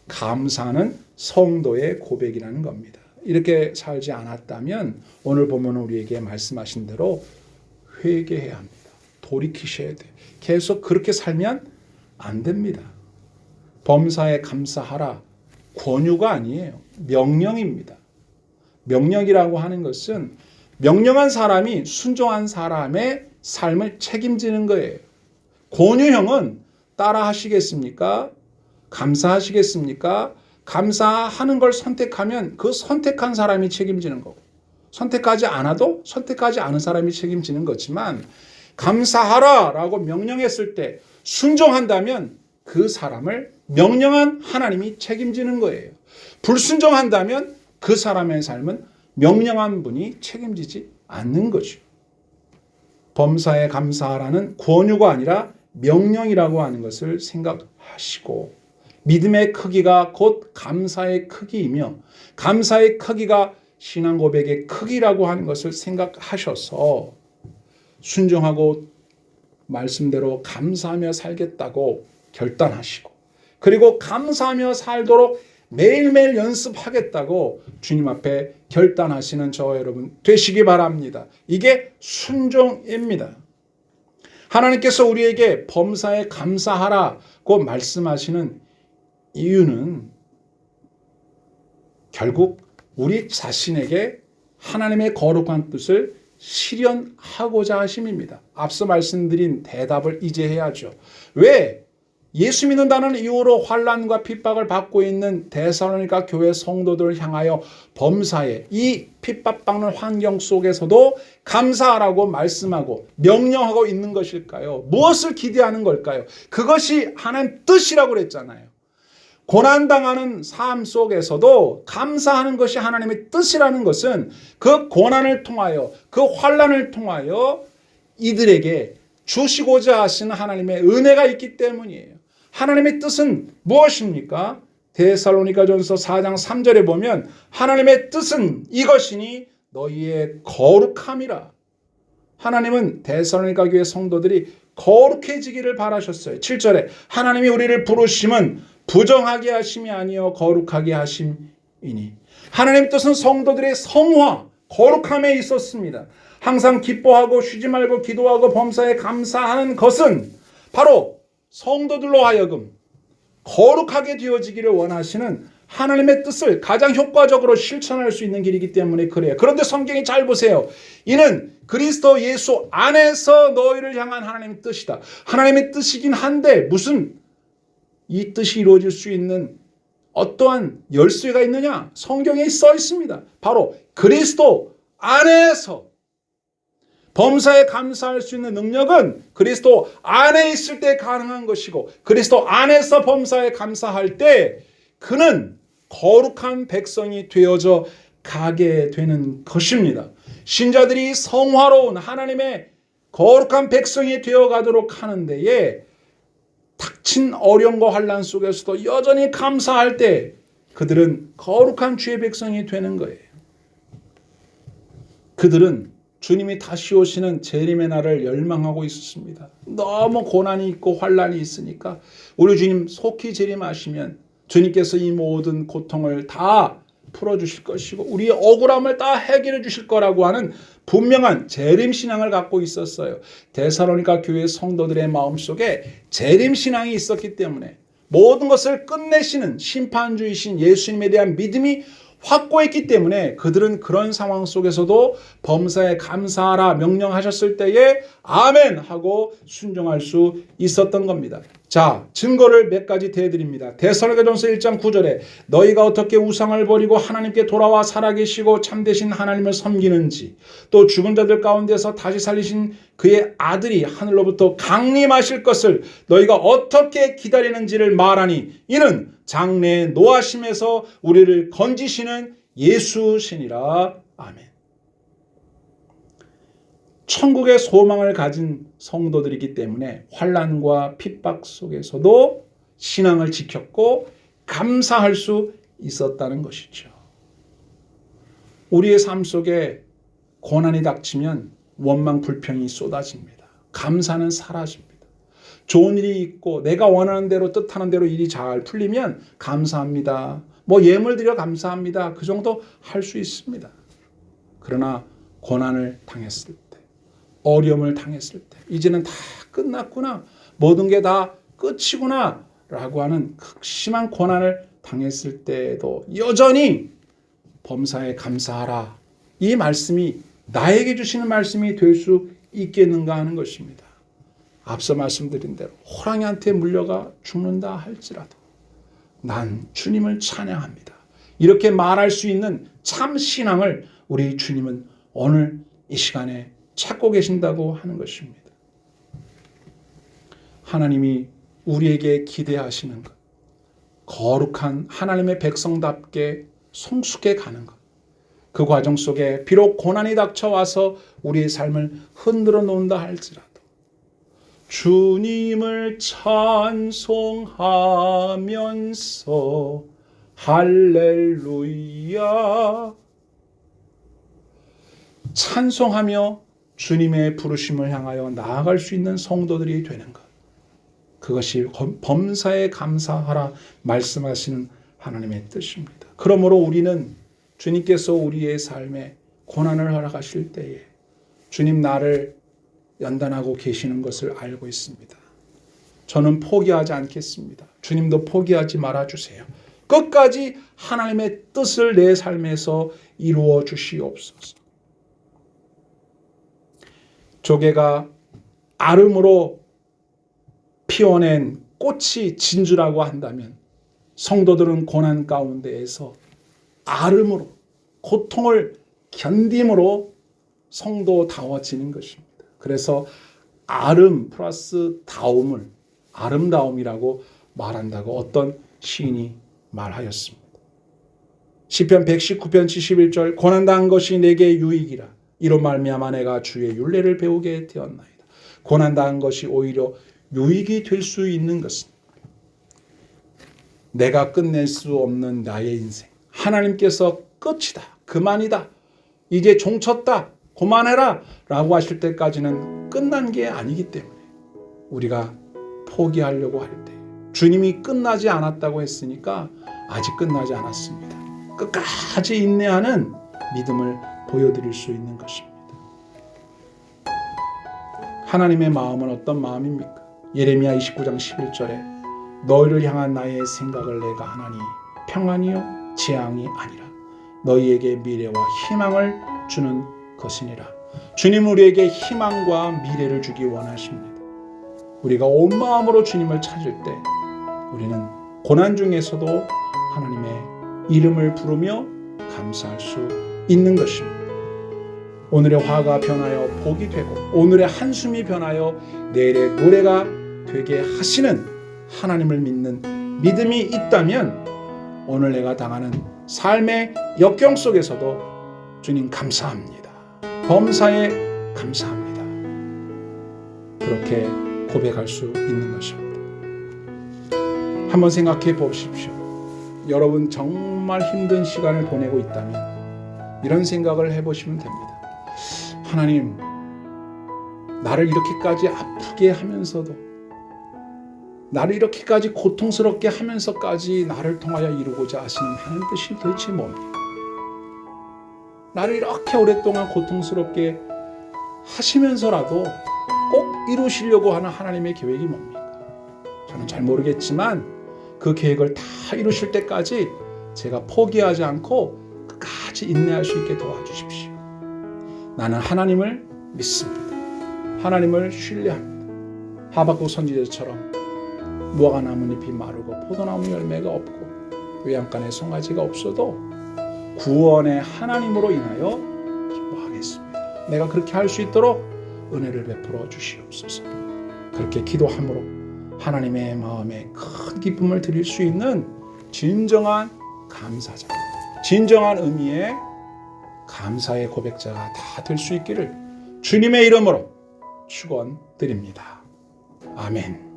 감사하는 성도의 고백이라는 겁니다. 이렇게 살지 않았다면 오늘 보면 우리에게 말씀하신 대로 회개해야 합니다. 돌이키셔야 돼요. 계속 그렇게 살면 안 됩니다. 범사에 감사하라. 권유가 아니에요. 명령입니다. 명령이라고 하는 것은 명령한 사람이 순종한 사람의 삶을 책임지는 거예요. 권유형은 따라 하시겠습니까? 감사하시겠습니까? 감사하는 걸 선택하면 그 선택한 사람이 책임지는 거고, 선택하지 않아도 선택하지 않은 사람이 책임지는 거지만, 감사하라 라고 명령했을 때 순종한다면 그 사람을 명령한 하나님이 책임지는 거예요. 불순종한다면 그 사람의 삶은 명령한 분이 책임지지 않는 거죠. 범사에 감사하라는 권유가 아니라 명령이라고 하는 것을 생각하시고, 믿음의 크기가 곧 감사의 크기이며 감사의 크기가 신앙 고백의 크기라고 하는 것을 생각하셔서 순종하고 말씀대로 감사하며 살겠다고 결단하시고, 그리고 감사하며 살도록 매일매일 연습하겠다고 주님 앞에 결단하시는 저와 여러분 되시기 바랍니다. 이게 순종입니다. 하나님께서 우리에게 범사에 감사하라고 말씀하시는 이유는 결국 우리 자신에게 하나님의 거룩한 뜻을 실현하고자 하심입니다. 앞서 말씀드린 대답을 이제 해야죠. 왜 예수 믿는다는 이유로 환난과 핍박을 받고 있는 데살로니가 교회 성도들을 향하여 범사에 이 핍박받는 환경 속에서도 감사하라고 말씀하고 명령하고 있는 것일까요? 무엇을 기대하는 걸까요? 그것이 하나님 뜻이라고 그랬잖아요. 고난당하는 삶 속에서도 감사하는 것이 하나님의 뜻이라는 것은 그 고난을 통하여, 그 환난을 통하여 이들에게 주시고자 하시는 하나님의 은혜가 있기 때문이에요. 하나님의 뜻은 무엇입니까? 데살로니가전서 4장 3절에 보면 하나님의 뜻은 이것이니 너희의 거룩함이라. 하나님은 데살로니가 교회 성도들이 거룩해지기를 바라셨어요. 7절에 하나님이 우리를 부르심은 부정하게 하심이 아니요 거룩하게 하심이니. 하나님의 뜻은 성도들의 성화, 거룩함에 있었습니다. 항상 기뻐하고 쉬지 말고 기도하고 범사에 감사하는 것은 바로 성도들로 하여금 거룩하게 되어지기를 원하시는 하나님의 뜻을 가장 효과적으로 실천할 수 있는 길이기 때문에 그래요. 그런데 성경이 잘 보세요. 이는 그리스도 예수 안에서 너희를 향한 하나님의 뜻이다. 하나님의 뜻이긴 한데 무슨 이 뜻이 이루어질 수 있는 어떠한 열쇠가 있느냐? 성경에 써 있습니다. 바로 그리스도 안에서 범사에 감사할 수 있는 능력은 그리스도 안에 있을 때 가능한 것이고, 그리스도 안에서 범사에 감사할 때 그는 거룩한 백성이 되어져 가게 되는 것입니다. 신자들이 성화로운 하나님의 거룩한 백성이 되어가도록 하는 데에 닥친 어려움과 환난 속에서도 여전히 감사할 때 그들은 거룩한 주의 백성이 되는 거예요. 그들은 주님이 다시 오시는 재림의 날을 열망하고 있었습니다. 너무 고난이 있고 환난이 있으니까 우리 주님 속히 재림하시면 주님께서 이 모든 고통을 다 풀어주실 것이고 우리의 억울함을 다 해결해 주실 거라고 하는 분명한 재림신앙을 갖고 있었어요. 데살로니가 교회 성도들의 마음속에 재림신앙이 있었기 때문에 모든 것을 끝내시는 심판주이신 예수님에 대한 믿음이 확고했기 때문에 그들은 그런 상황 속에서도 범사에 감사하라 명령하셨을 때에 아멘 하고 순종할 수 있었던 겁니다. 자, 증거를 몇 가지 대드립니다. 데살로니가전서 1장 9절에 너희가 어떻게 우상을 버리고 하나님께 돌아와 살아계시고 참되신 하나님을 섬기는지, 또 죽은 자들 가운데서 다시 살리신 그의 아들이 하늘로부터 강림하실 것을 너희가 어떻게 기다리는지를 말하니 이는 장래의 노하심에서 우리를 건지시는 예수시니라. 아멘. 천국의 소망을 가진 성도들이기 때문에 환난과 핍박 속에서도 신앙을 지켰고 감사할 수 있었다는 것이죠. 우리의 삶 속에 고난이 닥치면 원망 불평이 쏟아집니다. 감사는 사라집니다. 좋은 일이 있고 내가 원하는 대로 뜻하는 대로 일이 잘 풀리면 감사합니다. 뭐 예물 드려 감사합니다. 그 정도 할 수 있습니다. 그러나 고난을 당했을 때, 어려움을 당했을 때, 이제는 다 끝났구나, 모든 게 다 끝이구나 라고 하는 극심한 고난을 당했을 때에도 여전히 범사에 감사하라, 이 말씀이 나에게 주시는 말씀이 될 수 있겠는가 하는 것입니다. 앞서 말씀드린 대로 호랑이한테 물려가 죽는다 할지라도 난 주님을 찬양합니다, 이렇게 말할 수 있는 참 신앙을 우리 주님은 오늘 이 시간에 찾고 계신다고 하는 것입니다. 하나님이 우리에게 기대하시는 것, 거룩한 하나님의 백성답게 성숙해 가는 것, 그 과정 속에 비록 고난이 닥쳐와서 우리의 삶을 흔들어 놓는다 할지라도 주님을 찬송하면서 할렐루야, 찬송하며 주님의 부르심을 향하여 나아갈 수 있는 성도들이 되는 것, 그것이 범사에 감사하라 말씀하시는 하나님의 뜻입니다. 그러므로 우리는 주님께서 우리의 삶에 고난을 허락하실 때에 주님 나를 연단하고 계시는 것을 알고 있습니다. 저는 포기하지 않겠습니다. 주님도 포기하지 말아주세요. 끝까지 하나님의 뜻을 내 삶에서 이루어 주시옵소서. 조개가 아름으로 피워낸 꽃이 진주라고 한다면 성도들은 고난 가운데에서 아름으로, 고통을 견딤으로 성도다워지는 것입니다. 그래서 아름 플러스 다움을 아름다움이라고 말한다고 어떤 시인이 말하였습니다. 시편 119편 71절, 고난당한 것이 내게 유익이라, 이로 말미암아 내가 주의 율례를 배우게 되었나이다. 고난당한 것이 오히려 유익이 될 수 있는 것은 내가 끝낼 수 없는 나의 인생, 하나님께서 끝이다, 그만이다, 이제 종쳤다, 그만해라 라고 하실 때까지는 끝난 게 아니기 때문에 우리가 포기하려고 할 때 주님이 끝나지 않았다고 했으니까 아직 끝나지 않았습니다. 끝까지 인내하는 믿음을 보여드릴 수 있는 것입니다. 하나님의 마음은 어떤 마음입니까? 예레미야 29장 11절에 너희를 향한 나의 생각을 내가 하나니 평안이요 재앙이 아니라 너희에게 미래와 희망을 주는 것이니라. 주님은 우리에게 희망과 미래를 주기 원하십니다. 우리가 온 마음으로 주님을 찾을 때 우리는 고난 중에서도 하나님의 이름을 부르며 감사할 수 있는 것입니다. 오늘의 화가 변하여 복이 되고 오늘의 한숨이 변하여 내일의 노래가 되게 하시는 하나님을 믿는 믿음이 있다면 오늘 내가 당하는 삶의 역경 속에서도 주님 감사합니다, 범사에 감사합니다, 그렇게 고백할 수 있는 것입니다. 한번 생각해 보십시오. 여러분 정말 힘든 시간을 보내고 있다면 이런 생각을 해보시면 됩니다. 하나님, 나를 이렇게까지 아프게 하면서도, 나를 이렇게까지 고통스럽게 하면서까지 나를 통하여 이루고자 하시는 하나님 뜻이 도대체 뭡니까? 나를 이렇게 오랫동안 고통스럽게 하시면서라도 꼭 이루시려고 하는 하나님의 계획이 뭡니까? 저는 잘 모르겠지만 그 계획을 다 이루실 때까지 제가 포기하지 않고 끝까지 인내할 수 있게 도와주십시오. 나는 하나님을 믿습니다. 하나님을 신뢰합니다. 하박국 선지자처럼 무화과 나뭇잎이 마르고 포도나무 열매가 없고 외양간에 송아지가 없어도 구원의 하나님으로 인하여 기뻐하겠습니다. 내가 그렇게 할 수 있도록 은혜를 베풀어 주시옵소서. 그렇게 기도함으로 하나님의 마음에 큰 기쁨을 드릴 수 있는 진정한 감사자, 진정한 의미의 감사의 고백자가 다 될 수 있기를 주님의 이름으로 축원드립니다. 아멘.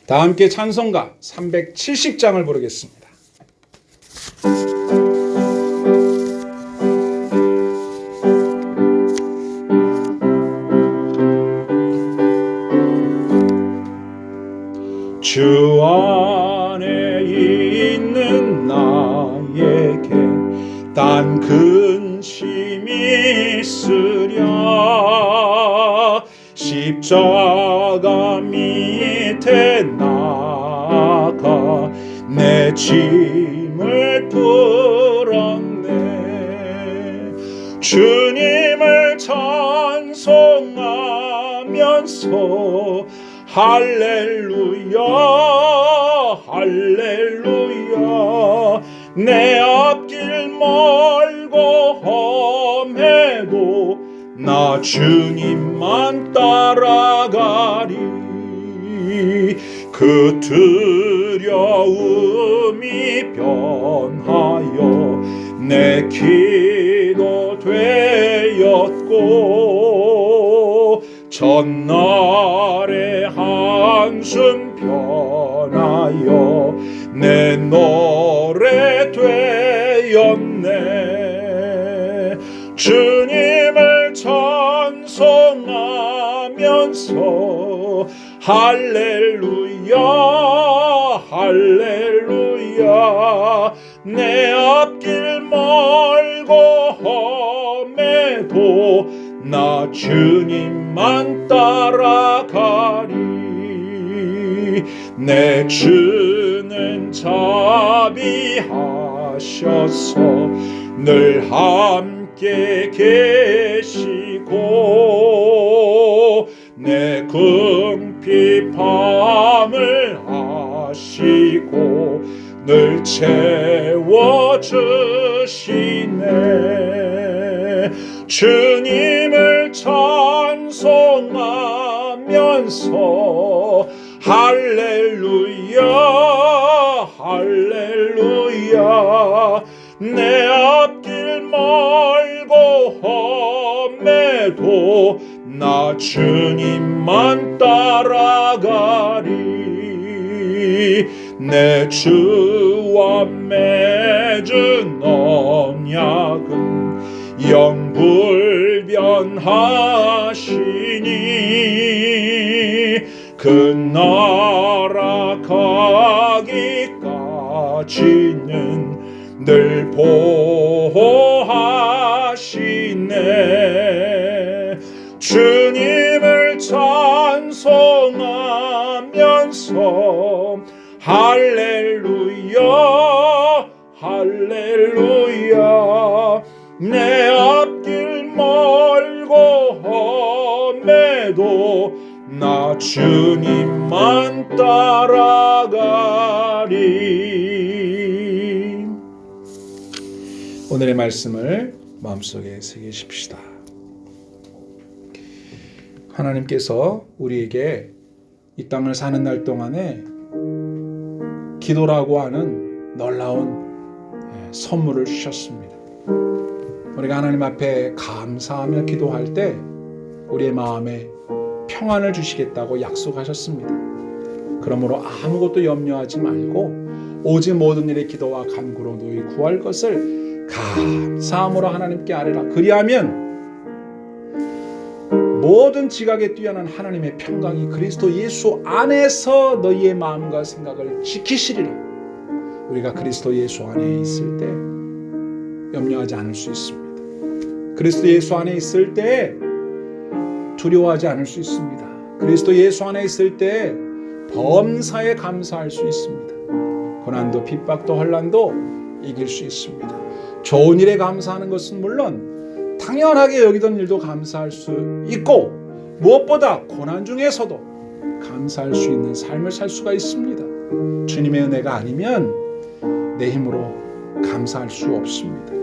다 함께 찬송가 370장을 부르겠습니다. 주 안에 있는 나에게 딴 근심이 있으랴. 십자가 밑에 나가 내 짐을 풀었네. 주님을 찬송하면서 할렐루야 할렐루야. 내 앞길 멀고 험해도 나 주님만 따라가리. 그 두려움이 변하여 내 기도 되었고 전날의 한숨 변하여 내 노래 되었네. 주님을 찬송하면서 할렐루야 할렐루야. 내 앞길 멀고 험해도 나 주님만 따라가리. 내 주는 자비하셔서 늘 함께 계시고 내 궁핍함을 아시고 늘 채워주시네. 주님을 찬송하면서 할렐루야 할렐루야. 내 앞길 멀고 험해도 나 주님만 따라가리. 내 주와 맺은 언약은 영불변하시니 그 나라 가기까지는 늘 보호하시네. 주님을 찬송하면서 할렐루야 할렐루야. 내 앞길 멀고 험해도 나 주님만 따라가리. 오늘의 말씀을 마음속에 새기십시다. 하나님께서 우리에게 이 땅을 사는 날 동안에 기도라고 하는 놀라운 선물을 주셨습니다. 우리가 하나님 앞에 감사하며 기도할 때 우리의 마음에 평안을 주시겠다고 약속하셨습니다. 그러므로 아무것도 염려하지 말고 오직 모든 일에 기도와 간구로 너희 구할 것을 감사함으로 하나님께 아뢰라. 그리하면 모든 지각에 뛰어난 하나님의 평강이 그리스도 예수 안에서 너희의 마음과 생각을 지키시리라. 우리가 그리스도 예수 안에 있을 때 염려하지 않을 수 있습니다. 그리스도 예수 안에 있을 때 두려워하지 않을 수 있습니다. 그리스도 예수 안에 있을 때 범사에 감사할 수 있습니다. 고난도 핍박도 혼란도 이길 수 있습니다. 좋은 일에 감사하는 것은 물론 당연하게 여기던 일도 감사할 수 있고 무엇보다 고난 중에서도 감사할 수 있는 삶을 살 수가 있습니다. 주님의 은혜가 아니면 내 힘으로 감사할 수 없습니다.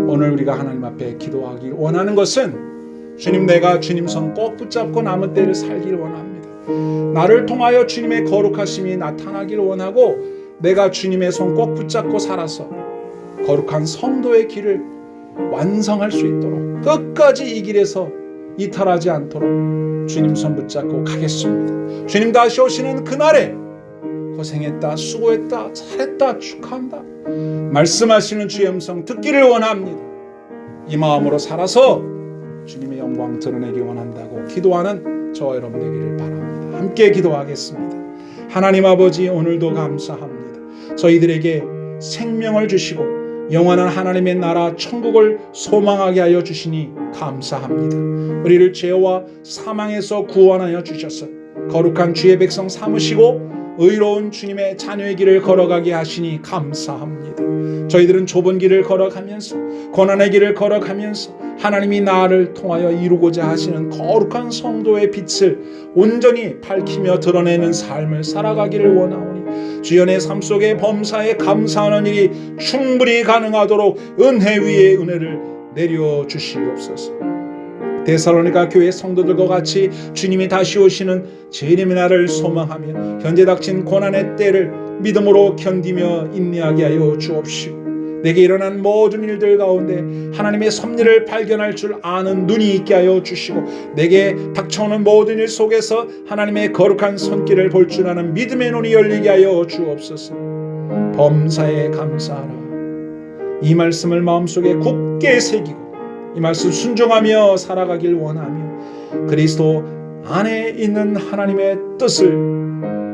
오늘 우리가 하나님 앞에 기도하기 원하는 것은 주님, 내가 주님 손 꼭 붙잡고 남은 때를 살기를 원합니다. 나를 통하여 주님의 거룩하심이 나타나기를 원하고 내가 주님의 손 꼭 붙잡고 살아서 거룩한 성도의 길을 완성할 수 있도록 끝까지 이 길에서 이탈하지 않도록 주님 손 붙잡고 가겠습니다. 주님 다시 오시는 그날에 고생했다, 수고했다, 잘했다, 축하한다 말씀하시는 주의 음성 듣기를 원합니다. 이 마음으로 살아서 주님의 영광 드러내기 원한다고 기도하는 저와 여러분 되기를 바랍니다. 함께 기도하겠습니다. 하나님 아버지, 오늘도 감사합니다. 저희들에게 생명을 주시고 영원한 하나님의 나라 천국을 소망하게 하여 주시니 감사합니다. 우리를 죄와 사망에서 구원하여 주셔서 거룩한 주의 백성 삼으시고 의로운 주님의 자녀의 길을 걸어가게 하시니 감사합니다. 저희들은 좁은 길을 걸어가면서 고난의 길을 걸어가면서 하나님이 나를 통하여 이루고자 하시는 거룩한 성도의 빛을 온전히 밝히며 드러내는 삶을 살아가기를 원하오니 주여 내 삶 속에 범사에 감사하는 일이 충분히 가능하도록 은혜 위에 은혜를 내려주시옵소서. 데살로니가 교회 성도들과 같이 주님이 다시 오시는 재림의 날을 소망하며 현재 닥친 고난의 때를 믿음으로 견디며 인내하게 하여 주옵시고 내게 일어난 모든 일들 가운데 하나님의 섭리를 발견할 줄 아는 눈이 있게 하여 주시고 내게 닥쳐오는 모든 일 속에서 하나님의 거룩한 손길을 볼 줄 아는 믿음의 눈이 열리게 하여 주옵소서. 범사에 감사하라. 이 말씀을 마음속에 굳게 새기고 이 말씀 순종하며 살아가길 원하며 그리스도 안에 있는 하나님의 뜻을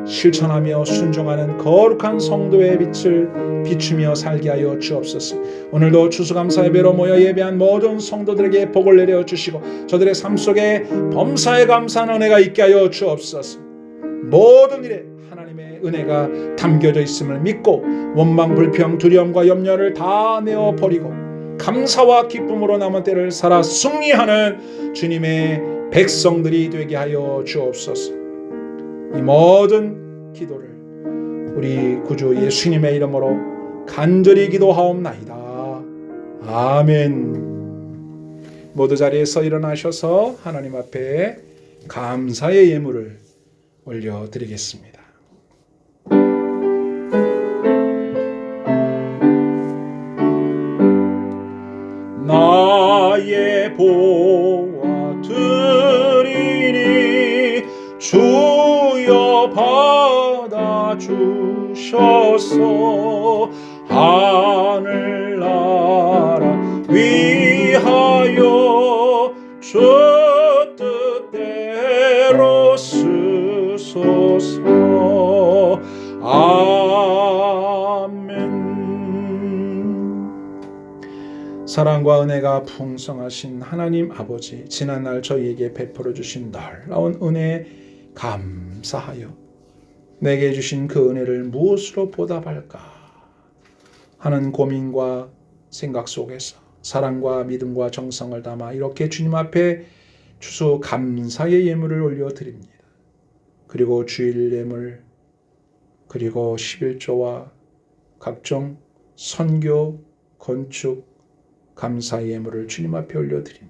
실천하며 순종하는 거룩한 성도의 빛을 비추며 살게 하여 주옵소서. 오늘도 추수감사 예배로 모여 예배한 모든 성도들에게 복을 내려 주시고 저들의 삶 속에 범사에 감사하는 은혜가 있게 하여 주옵소서. 모든 일에 하나님의 은혜가 담겨져 있음을 믿고 원망, 불평, 두려움과 염려를 다 내어버리고 감사와 기쁨으로 남은 때를 살아 승리하는 주님의 백성들이 되게 하여 주옵소서. 이 모든 기도를 우리 구주 예수님의 이름으로 간절히 기도하옵나이다. 아멘. 모두 자리에서 일어나셔서 하나님 앞에 감사의 예물을 올려드리겠습니다. 나의 보아 드리니 주여 받아 주셔서 하늘나라 위하여 주 뜻대로 쓰소서. 아멘. 사랑과 은혜가 풍성하신 하나님 아버지, 지난날 저희에게 베풀어 주신 놀라운 은혜에 감사하여 내게 주신 그 은혜를 무엇으로 보답할까 하는 고민과 생각 속에서 사랑과 믿음과 정성을 담아 이렇게 주님 앞에 추수 감사의 예물을 올려드립니다. 그리고 주일 예물, 그리고 11조와 각종 선교, 건축, 감사의 예물을 주님 앞에 올려드리며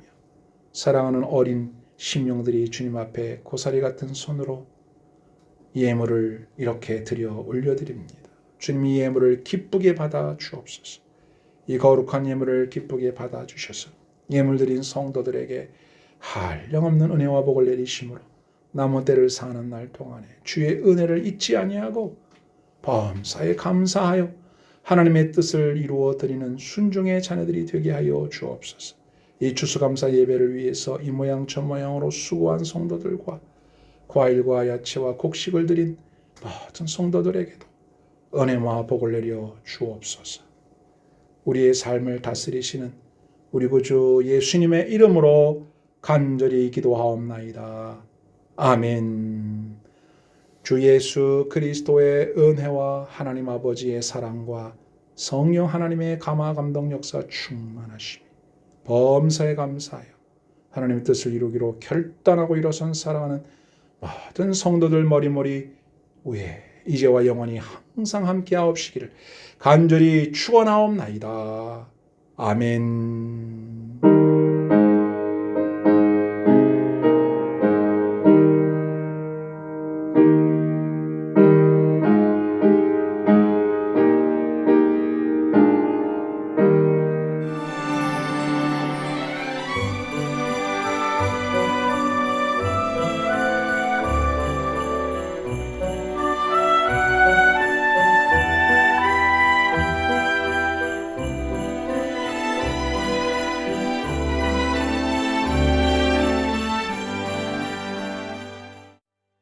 사랑하는 어린 심령들이 주님 앞에 고사리 같은 손으로 예물을 이렇게 드려 올려드립니다. 주님 이 예물을 기쁘게 받아 주옵소서. 이 거룩한 예물을 기쁘게 받아 주셔서 예물 드린 성도들에게 한량없는 은혜와 복을 내리심으로 남은 때를 사는 날 동안에 주의 은혜를 잊지 아니하고 범사에 감사하여 하나님의 뜻을 이루어 드리는 순종의 자녀들이 되게 하여 주옵소서. 이 추수감사 예배를 위해서 이 모양 저 모양으로 수고한 성도들과 과일과 야채와 곡식을 드린 모든 성도들에게도 은혜와 복을 내려 주옵소서. 우리의 삶을 다스리시는 우리 구주 예수님의 이름으로 간절히 기도하옵나이다. 아멘. 주 예수 그리스도의 은혜와 하나님 아버지의 사랑과 성령 하나님의 감화 감동 역사 충만하시니 범사에 감사하여 하나님의 뜻을 이루기로 결단하고 일어선 살아가는 모든 성도들 머리머리 위에 이제와 영원히 항상 함께 하옵시기를 간절히 축원하옵나이다. 아멘.